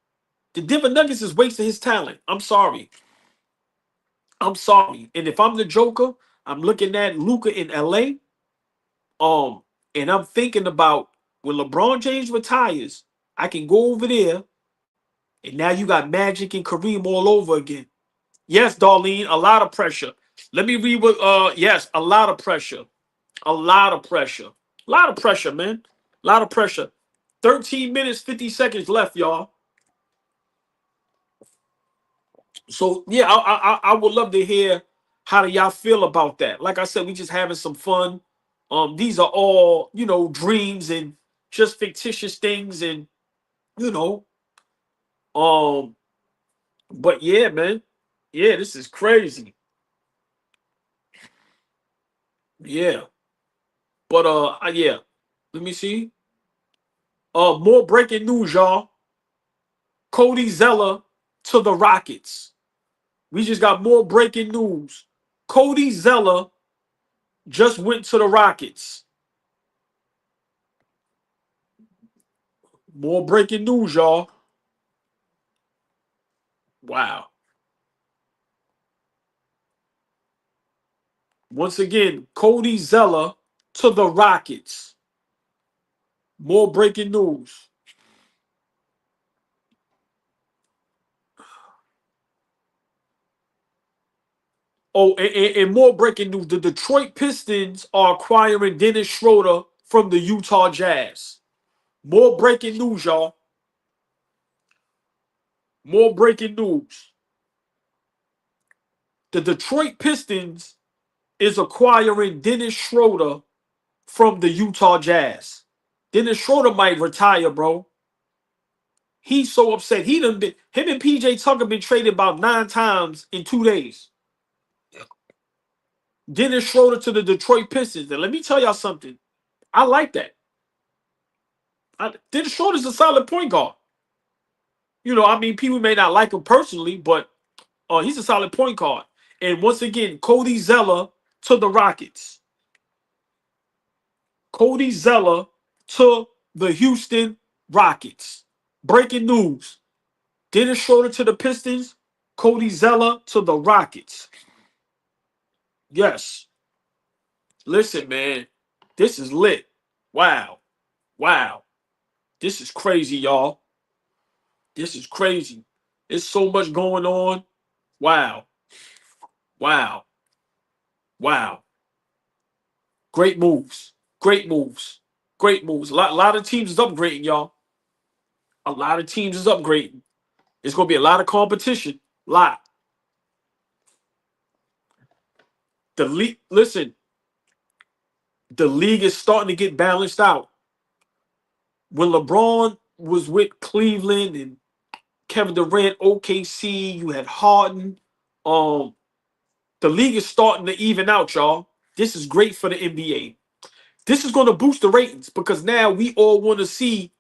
The Denver Nuggets is wasting his talent. I'm sorry. I'm sorry. And if I'm the Joker, I'm looking at Luka in LA. And I'm thinking about when LeBron James retires, I can go over there, and now you got Magic and Kareem all over again. Yes, Darlene, a lot of pressure. Let me read what yes, a lot of pressure. A lot of pressure. A lot of pressure, man. A lot of pressure. 13 minutes, 50 seconds left, y'all. So yeah, I would love to hear how do y'all feel about that. Like I said, we just having some fun. These are all dreams and just fictitious things, and you know, um, but yeah, man, yeah, this is crazy. Yeah, but yeah, let me see. More breaking news, y'all. Cody Zeller to the Rockets. We just got more breaking news. Cody Zeller just went to the Rockets. More breaking news, y'all. Wow. Once again, Cody Zeller to the Rockets. More breaking news. Oh, and more breaking news. The Detroit Pistons are acquiring Dennis Schroeder from the Utah Jazz. More breaking news, y'all. More breaking news. The Detroit Pistons is acquiring Dennis Schroeder from the Utah Jazz. Dennis Schroeder might retire, bro. He's so upset. Him and PJ Tucker been traded about 9 times in 2 days. Dennis Schroeder to the Detroit Pistons. And let me tell y'all something. I like that. Dennis Schroeder's a solid point guard. People may not like him personally, but he's a solid point guard. And once again, Cody Zeller to the Rockets. Cody Zeller to the Houston Rockets. Breaking news. Dennis Schroeder to the Pistons. Cody Zeller to the Rockets. Yes. Listen, man. This is lit. Wow. Wow. This is crazy, y'all. This is crazy. There's so much going on. Wow. Wow. Wow. Great moves. Great moves. Great moves. A lot of teams is upgrading, y'all. A lot of teams is upgrading. It's going to be a lot of competition. Lot. The league, listen, the league is starting to get balanced out. When LeBron was with Cleveland and Kevin Durant, OKC, you had Harden. Um, the league is starting to even out, y'all. This is great for the NBA. This is going to boost the ratings because now we all want to see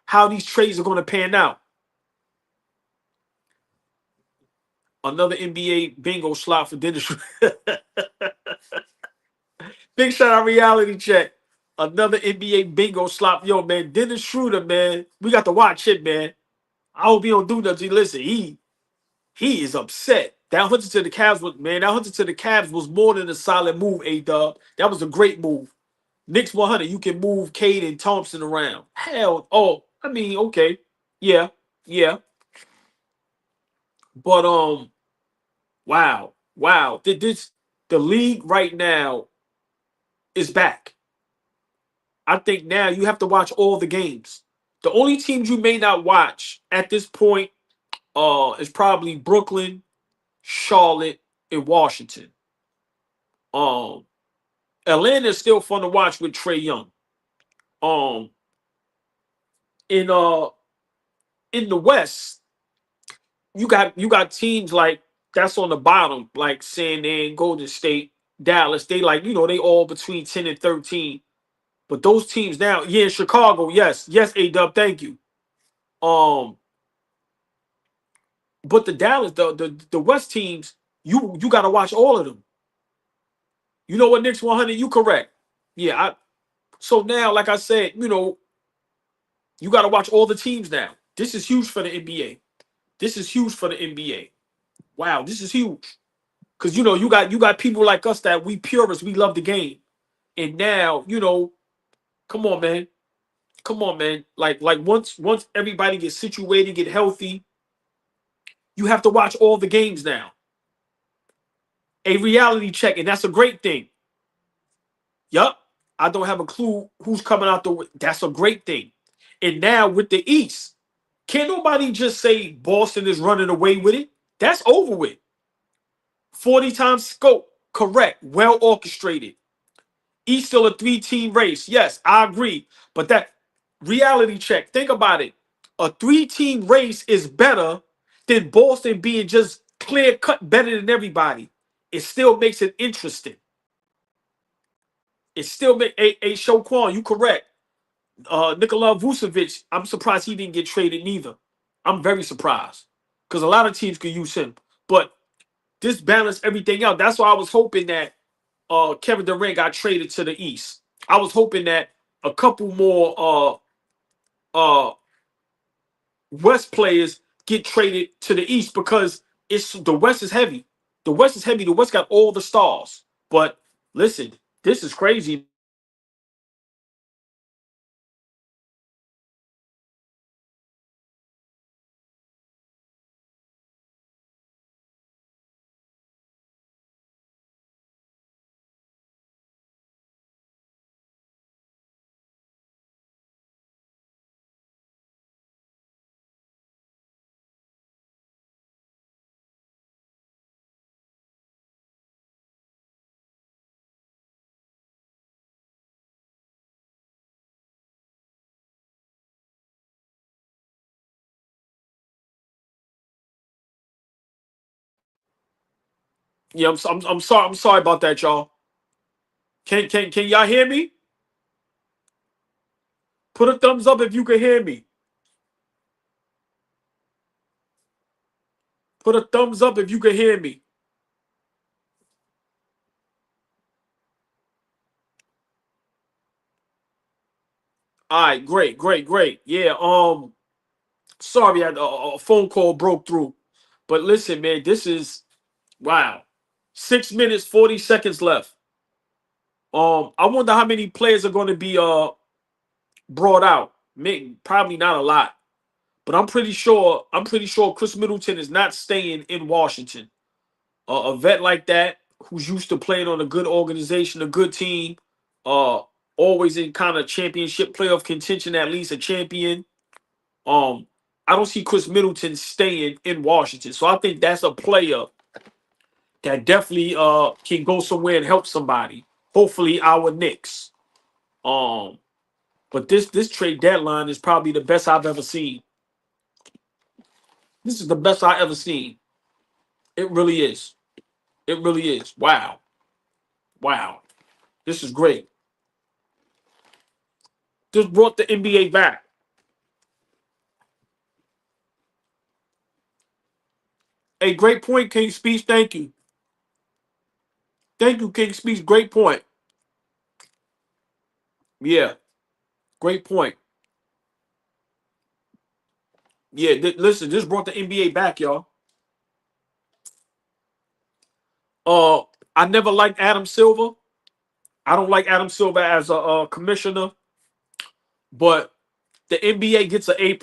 how these trades are going to pan out. Another NBA bingo slot for Dennis. Big shout out reality check. Another NBA bingo slot. Yo, man, Dennis Schroeder, man. We got to watch it, man. I hope he don't do nothing. Listen, he is upset. That hunter to the Cavs was, man, that hunter to the Cavs was more than a solid move, A-Dub. That was a great move. Knicks 100, you can move Cade and Thompson around. Hell, I mean, okay. Yeah, yeah. But wow. Wow. The league right now is back. I think now you have to watch all the games. The only teams you may not watch at this point is probably Brooklyn, Charlotte, and Washington. Um Atlanta is still fun to watch with Trae Young. Um in uh in the West, you got teams like that's on the bottom, like San Diego, Golden State, Dallas. They like, they all between 10 and 13. But those teams now, yeah, Chicago, yes, A-Dub, thank you. Um, but the Dallas, the West teams, you got to watch all of them. You know what, Knicks 100, you correct. Yeah, so now, like I said, you got to watch all the teams now. This is huge for the NBA. This is huge for the NBA. Wow, this is huge. Because you got people like us that we purists, we love the game. And now, come on, man. Come on, man. Like once everybody gets situated, get healthy, you have to watch all the games now. A reality check, and that's a great thing. Yup. I don't have a clue who's coming out the. That's a great thing. And now with the East, can't nobody just say Boston is running away with it. That's over with. 40 times scope, correct, well orchestrated. East still a 3-team race. Yes, I agree. But that reality check, think about it. A 3-team race is better than Boston being just clear cut better than everybody. It still makes it interesting. It still makes a Shoquan, you correct. Nikola Vucevic, I'm surprised he didn't get traded neither. I'm very surprised. Because a lot of teams could use him. But this balanced everything out. That's why I was hoping that Kevin Durant got traded to the East. I was hoping that a couple more West players get traded to the East because the West is heavy. The West is heavy. The West got all the stars. But listen, this is crazy. Yeah, I'm sorry. I'm sorry about that, y'all. Can y'all hear me? Put a thumbs up if you can hear me. Put a thumbs up if you can hear me. All right, great. Yeah, sorry, a phone call broke through. But listen, man, this is wow. 6 minutes, 40 seconds left. I wonder how many players are going to be brought out. Maybe, probably not a lot. but I'm pretty sure Chris Middleton is not staying in Washington. A vet like that who's used to playing on a good organization, a good team, uh, always in kind of championship playoff contention, at least a champion. Um, I don't see Chris Middleton staying in Washington, so I think that's a player that definitely can go somewhere and help somebody. Hopefully, our Knicks. But this trade deadline is probably the best I've ever seen. This is the best I ever seen. It really is. It really is. Wow. Wow. This is great. This brought the NBA back. A great point, King Speech. Thank you. Thank you, King Speech. Great point. Yeah. Great point. Yeah. Listen, this brought the NBA back, y'all. I never liked Adam Silver. I don't like Adam Silver as a commissioner, but the NBA gets an A+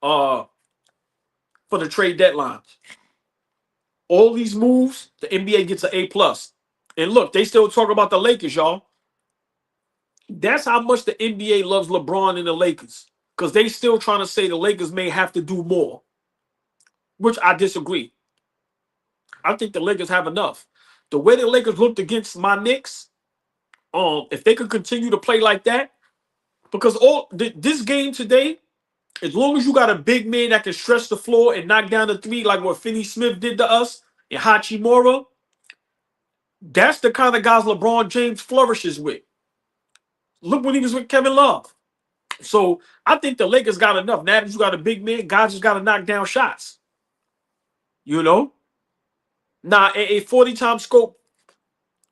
uh for the trade deadlines. All these moves, the NBA gets an A+. And look, they still talk about the Lakers, y'all. That's how much the NBA loves LeBron and the Lakers. Because they still trying to say the Lakers may have to do more. Which I disagree. I think the Lakers have enough. The way the Lakers looked against my Knicks, if they could continue to play like that, because this game today, as long as you got a big man that can stretch the floor and knock down the three like what Finney Smith did to us and Hachimura, that's the kind of guys LeBron James flourishes with. Look when he was with Kevin Love. So I think the Lakers got enough. Now that you got a big man, guys just got to knock down shots. You know? Now, a 40-time scope,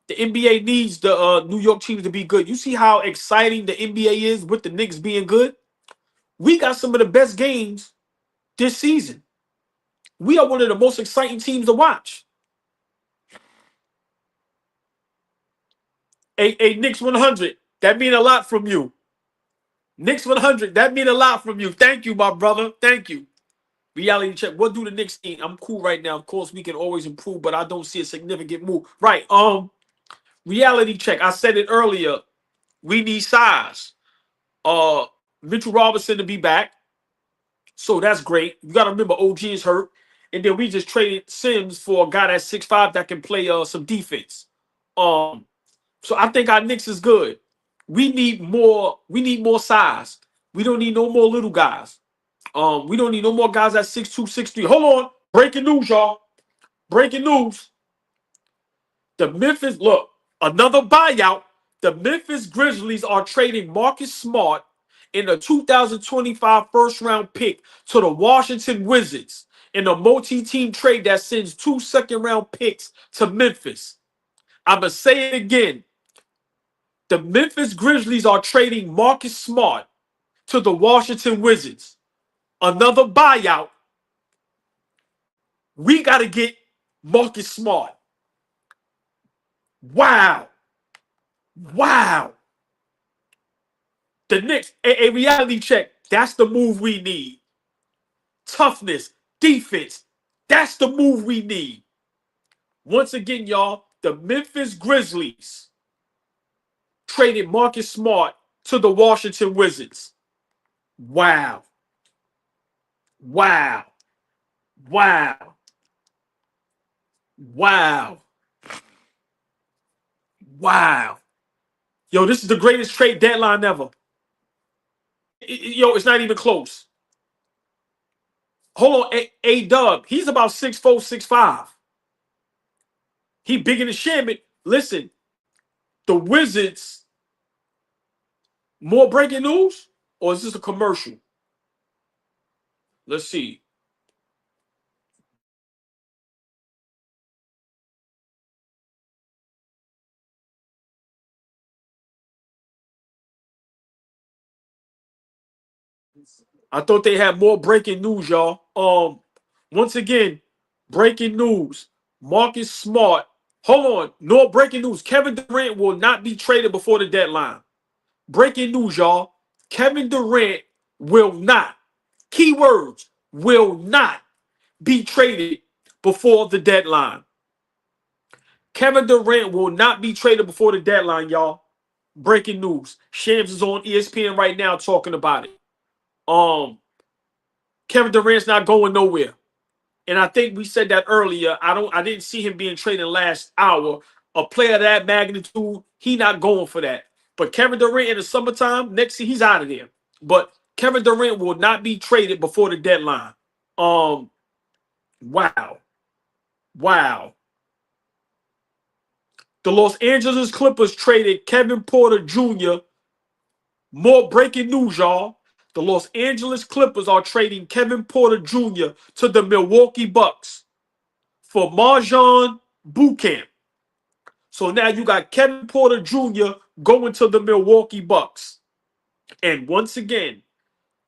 the NBA needs the New York teams to be good. You see how exciting the NBA is with the Knicks being good? We got some of the best games this season. We are one of the most exciting teams to watch. A Knicks 100, that mean a lot from you. Knicks 100, that mean a lot from you. Thank you, my brother. Thank you. Reality check. What do the Knicks need? I'm cool right now. Of course, we can always improve, but I don't see a significant move. Right. Reality check. I said it earlier. We need size. Mitchell Robinson to be back. So that's great. You gotta remember OG is hurt. And then we just traded Sims for a guy that's 6'5" that can play some defense. So I think our Knicks is good. We need more size. We don't need no more little guys. We don't need no more guys at 6'2", 6'3". Hold on. Breaking news, y'all. Breaking news. Another buyout. The Memphis Grizzlies are trading Marcus Smart in a 2025 first-round pick to the Washington Wizards in a multi-team trade that sends 2 second-round picks to Memphis. I'm going to say it again. The Memphis Grizzlies are trading Marcus Smart to the Washington Wizards. Another buyout. We got to get Marcus Smart. Wow. Wow. The Knicks, a reality check. That's the move we need. Toughness, defense. That's the move we need. Once again, y'all, the Memphis Grizzlies traded Marcus Smart to the Washington Wizards. Wow. Wow. Wow. Wow. Wow. Yo, this is the greatest trade deadline ever. Yo, it's not even close. Hold on, A-Dub. He's about 6'4", 6'5". He bigger than Shamit. Listen, the Wizards, more breaking news? Or is this a commercial? Let's see. I thought they had more breaking news, y'all. Once again, breaking news. Marcus Smart. Hold on. No breaking news. Kevin Durant will not be traded before the deadline. Breaking news, y'all. Kevin Durant will not Keywords, will not be traded before the deadline. Kevin Durant will not be traded before the deadline, y'all. Breaking news. Shams is on ESPN right now talking about it. Kevin Durant's not going nowhere. And I think we said that earlier. I didn't see him being traded last hour. A player of that magnitude, he not going for that. But Kevin Durant in the summertime, next year, he's out of there. But Kevin Durant will not be traded before the deadline. Wow. Wow. The Los Angeles Clippers traded Kevin Porter Jr. More breaking news, y'all. The Los Angeles Clippers are trading Kevin Porter Jr. to the Milwaukee Bucks for Marjon Buchamp. So now you got Kevin Porter Jr. going to the Milwaukee Bucks. And once again,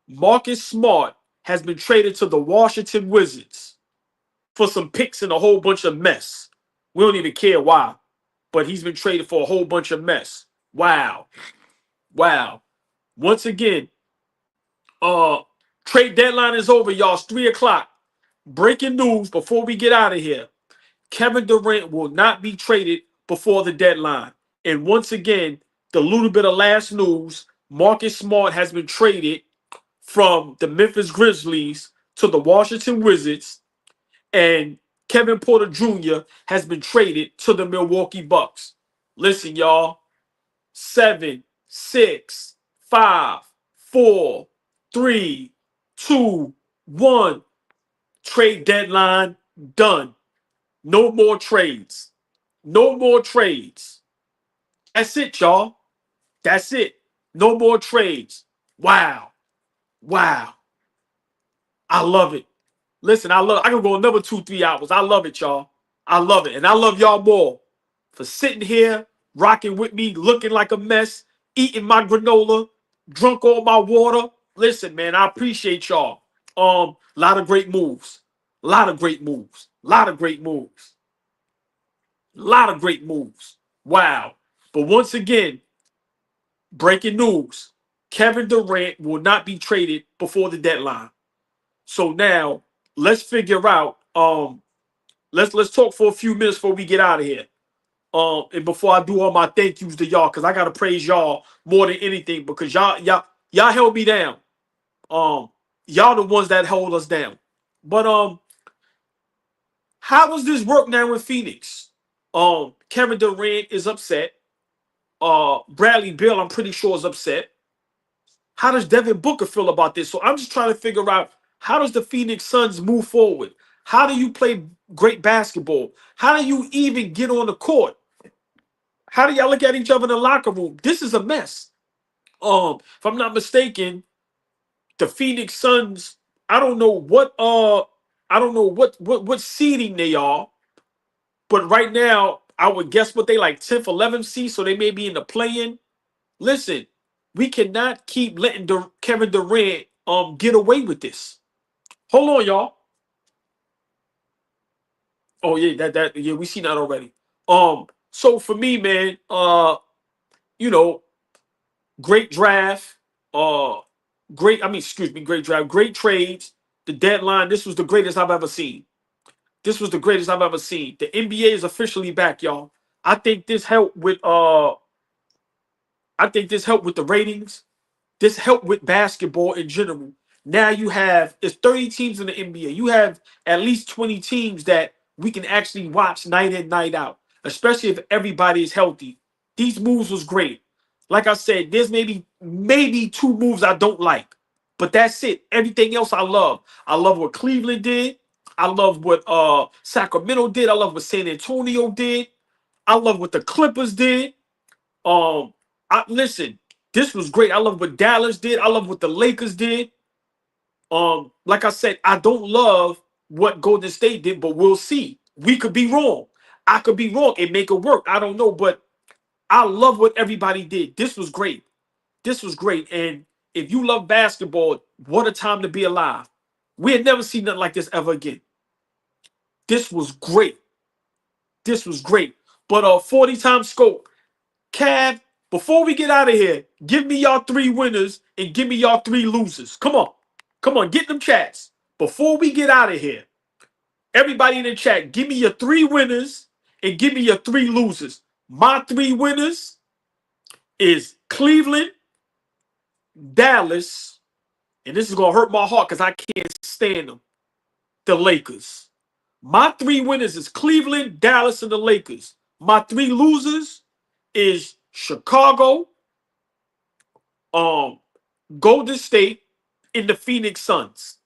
Marcus Smart has been traded to the Washington Wizards for some picks and a whole bunch of mess. We don't even care why, but he's been traded for a whole bunch of mess. Wow. Wow. Once again, trade deadline is over, y'all. It's 3 o'clock. Breaking news before we get out of here. Kevin Durant will not be traded before the deadline. And once again, the little bit of last news, Marcus Smart has been traded from the Memphis Grizzlies to the Washington Wizards, and Kevin Porter Jr. has been traded to the Milwaukee Bucks. Listen, y'all. 7, 6, 5, 4, 3, 2, 1. Trade deadline done. No more trades. No more trades. That's it, y'all. That's it. No more trades. Wow. Wow. I love it. Listen, I can go another 2-3 hours. I love it, y'all. I love it. And I love y'all more for sitting here, rocking with me, looking like a mess, eating my granola, drunk all my water. Listen, man, I appreciate y'all. Lot of great moves. Lot of great moves. Lot of great moves. Lot of great moves. Wow. But once again, breaking news. Kevin Durant will not be traded before the deadline. So now let's figure out. Let's talk for a few minutes before we get out of here. And before I do all my thank yous to y'all, because I gotta praise y'all more than anything, because y'all held me down. Y'all the ones that hold us down. But how does this work now in Phoenix? Kevin Durant is upset. Bradley Beal, I'm pretty sure, is upset. How does Devin Booker feel about this? So I'm just trying to figure out, how does the Phoenix Suns move forward? How do you play great basketball? How do you even get on the court? How do y'all look at each other in the locker room? This is a mess. If I'm not mistaken, the Phoenix Suns, I don't know what seeding they are, but right now I would guess what they like 10th, 11th seed, so they may be in the play-in. Listen, we cannot keep letting Kevin Durant get away with this. Hold on, y'all. Oh yeah, yeah, we seen that already. So for me, man, great draft, great draft, great trades. The deadline, this was the greatest I've ever seen. This was the greatest I've ever seen. The NBA is officially back, y'all. I think this helped with the ratings. This helped with basketball in general. Now it's 30 teams in the NBA. You have at least 20 teams that we can actually watch night in, night out, especially if everybody is healthy. These moves was great. Like I said, there's maybe 2 moves I don't like, but that's it. Everything else I love. I love what Cleveland did. I love what Sacramento did. I love what San Antonio did. I love what the Clippers did. Listen, this was great. I love what Dallas did. I love what the Lakers did. Like I said, I don't love what Golden State did, but we'll see. We could be wrong. I could be wrong and make it work. I don't know, but I love what everybody did. This was great. This was great. And if you love basketball, what a time to be alive. We had never seen nothing like this ever again. This was great. This was great. But 40 times scope. Cav, before we get out of here, give me y'all 3 winners and give me y'all 3 losers. Come on. Come on, get them chats. Before we get out of here, everybody in the chat, give me your 3 winners and give me your 3 losers. My 3 winners is Cleveland, Dallas, and this is going to hurt my heart because I can't stand them, the Lakers. My 3 winners is Cleveland, Dallas, and the Lakers. My 3 losers is Chicago, Golden State, and the Phoenix Suns.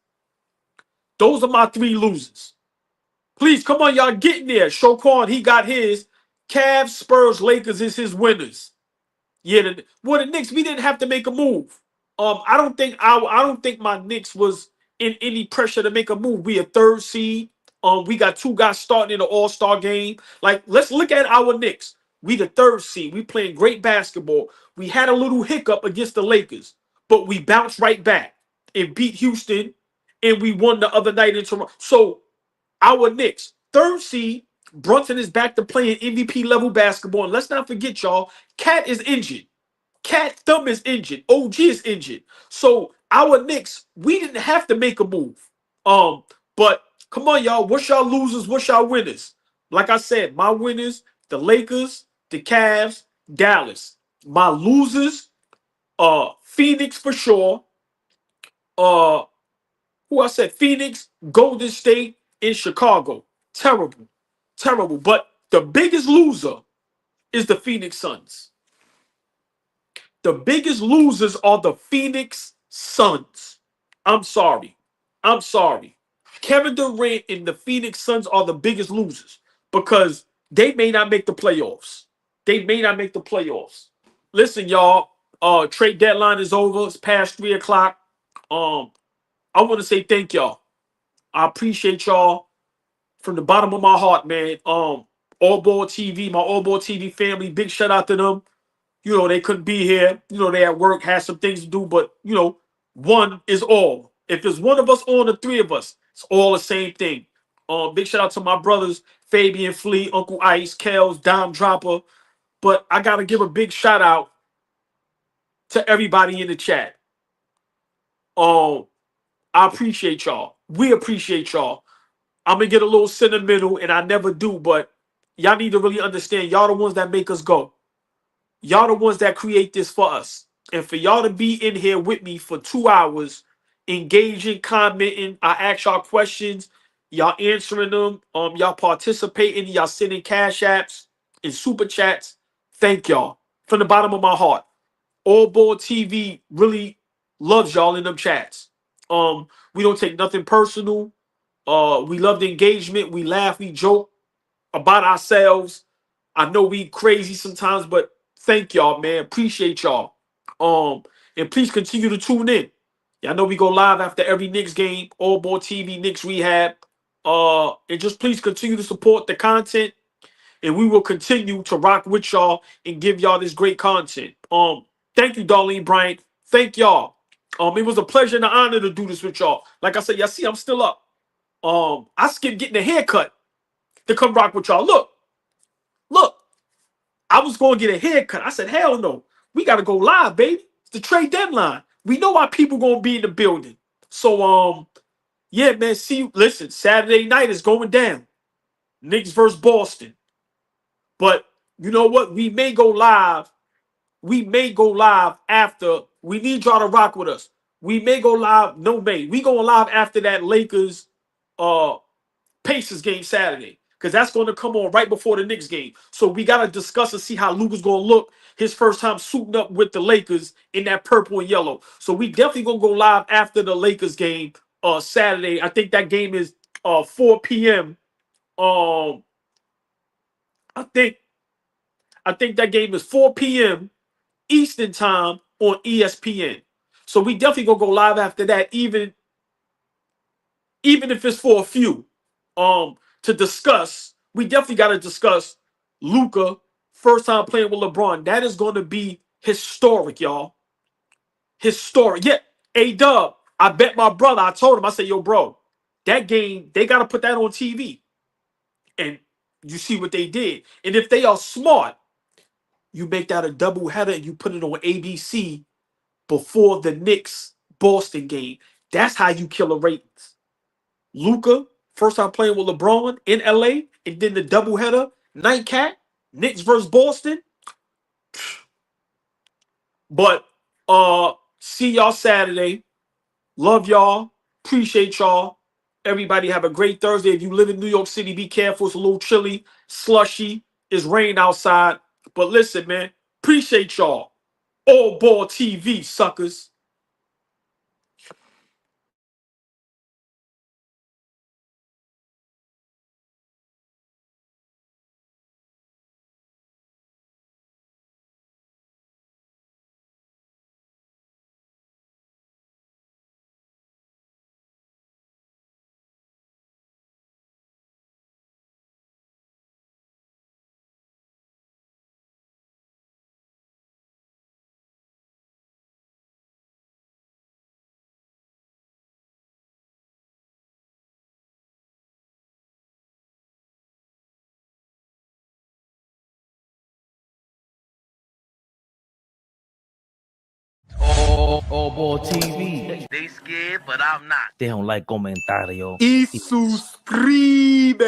Those are my 3 losers. Please, come on, y'all, get in there. Shoquan, he got his. Cavs, Spurs, Lakers is his winners. Yeah, the Knicks, we didn't have to make a move. I don't think my Knicks was in any pressure to make a move. We a 3rd seed. We got 2 guys starting in the All-Star game. Like, let's look at our Knicks. We the 3rd seed. We playing great basketball. We had a little hiccup against the Lakers, but we bounced right back and beat Houston, and we won the other night in Toronto. So our Knicks, 3rd seed, Brunson is back to playing MVP level basketball. And let's not forget, y'all, Cat is injured. Cat Thumb is injured. OG is injured. So our Knicks, we didn't have to make a move. But come on, y'all. What's y'all losers? What's y'all winners? Like I said, my winners, the Lakers, the Cavs, Dallas. My losers, Phoenix for sure. Who I said? Phoenix, Golden State, in Chicago. Terrible. Terrible. But the biggest loser is the Phoenix Suns. The biggest losers are the Phoenix Suns. I'm sorry. I'm sorry. Kevin Durant and the Phoenix Suns are the biggest losers because they may not make the playoffs. They may not make the playoffs. Listen, y'all. Trade deadline is over. It's past 3 o'clock. I want to say thank y'all. I appreciate y'all from the bottom of my heart, man. AllBall TV, my AllBall TV family, big shout out to them. You know, they couldn't be here. You know, they at work, had some things to do, but, you know, one is all. If it's one of us on the 3 of us, it's all the same thing. Big shout out to my brothers, Fabian Flea, Uncle Ice, Kels, Dime Dropper. But I got to give a big shout out to everybody in the chat. I appreciate y'all. We appreciate y'all. I'm going to get a little sentimental, and I never do, but y'all need to really understand, y'all the ones that make us go. Y'all the ones that create this for us. And for y'all to be in here with me for 2 hours, engaging, commenting, I ask y'all questions, y'all answering them, y'all participating, y'all sending cash apps and super chats. Thank y'all from the bottom of my heart. AllBall TV really loves y'all in them chats. We don't take nothing personal. We love the engagement. We laugh, we joke about ourselves. I know we crazy sometimes, but thank y'all, man. Appreciate y'all. And please continue to tune in. Y'all know we go live after every Knicks game. AllBall TV, Knicks Rehab. And just please continue to support the content. And we will continue to rock with y'all and give y'all this great content. Thank you, Darlene Bryant. Thank y'all. It was a pleasure and an honor to do this with y'all. Like I said, y'all see, I'm still up. I skipped getting a haircut to come rock with y'all. Look, I was going to get a haircut. I said, hell no. We got to go live, baby. It's the trade deadline. We know our people going to be in the building. So, yeah, man, listen, Saturday night is going down. Knicks versus Boston. But you know what? We may go live. We may go live after. We need y'all to rock with us. We may go live. No, may. We going live after that Lakers Pacers game Saturday. Because that's going to come on right before the Knicks game. So we got to discuss and see how Luka's going to look his first time suiting up with the Lakers in that purple and yellow. So we definitely going to go live after the Lakers game Saturday. I think that game is 4 p.m. I think that game is 4 p.m. Eastern time on ESPN. So we definitely going to go live after that, even if it's for a few. To discuss, we definitely got to discuss Luka first time playing with LeBron. That is going to be historic, y'all. Historic. Yeah, A-Dub, I bet my brother, I told him, I said, yo, bro, that game, they got to put that on TV. And you see what they did. And if they are smart, you make that a double header and you put it on ABC before the Knicks Boston game. That's how you kill a ratings. Luka, first time playing with LeBron in LA, and then the doubleheader, nightcap, Knicks versus Boston. But see y'all Saturday. Love y'all. Appreciate y'all. Everybody have a great Thursday. If you live in New York City, be careful. It's a little chilly, slushy. It's rain outside. But listen, man, appreciate y'all. AllBall TV, suckers. AllBall TV. They scared, but I'm not. Deja un like comentario. Y suscribe.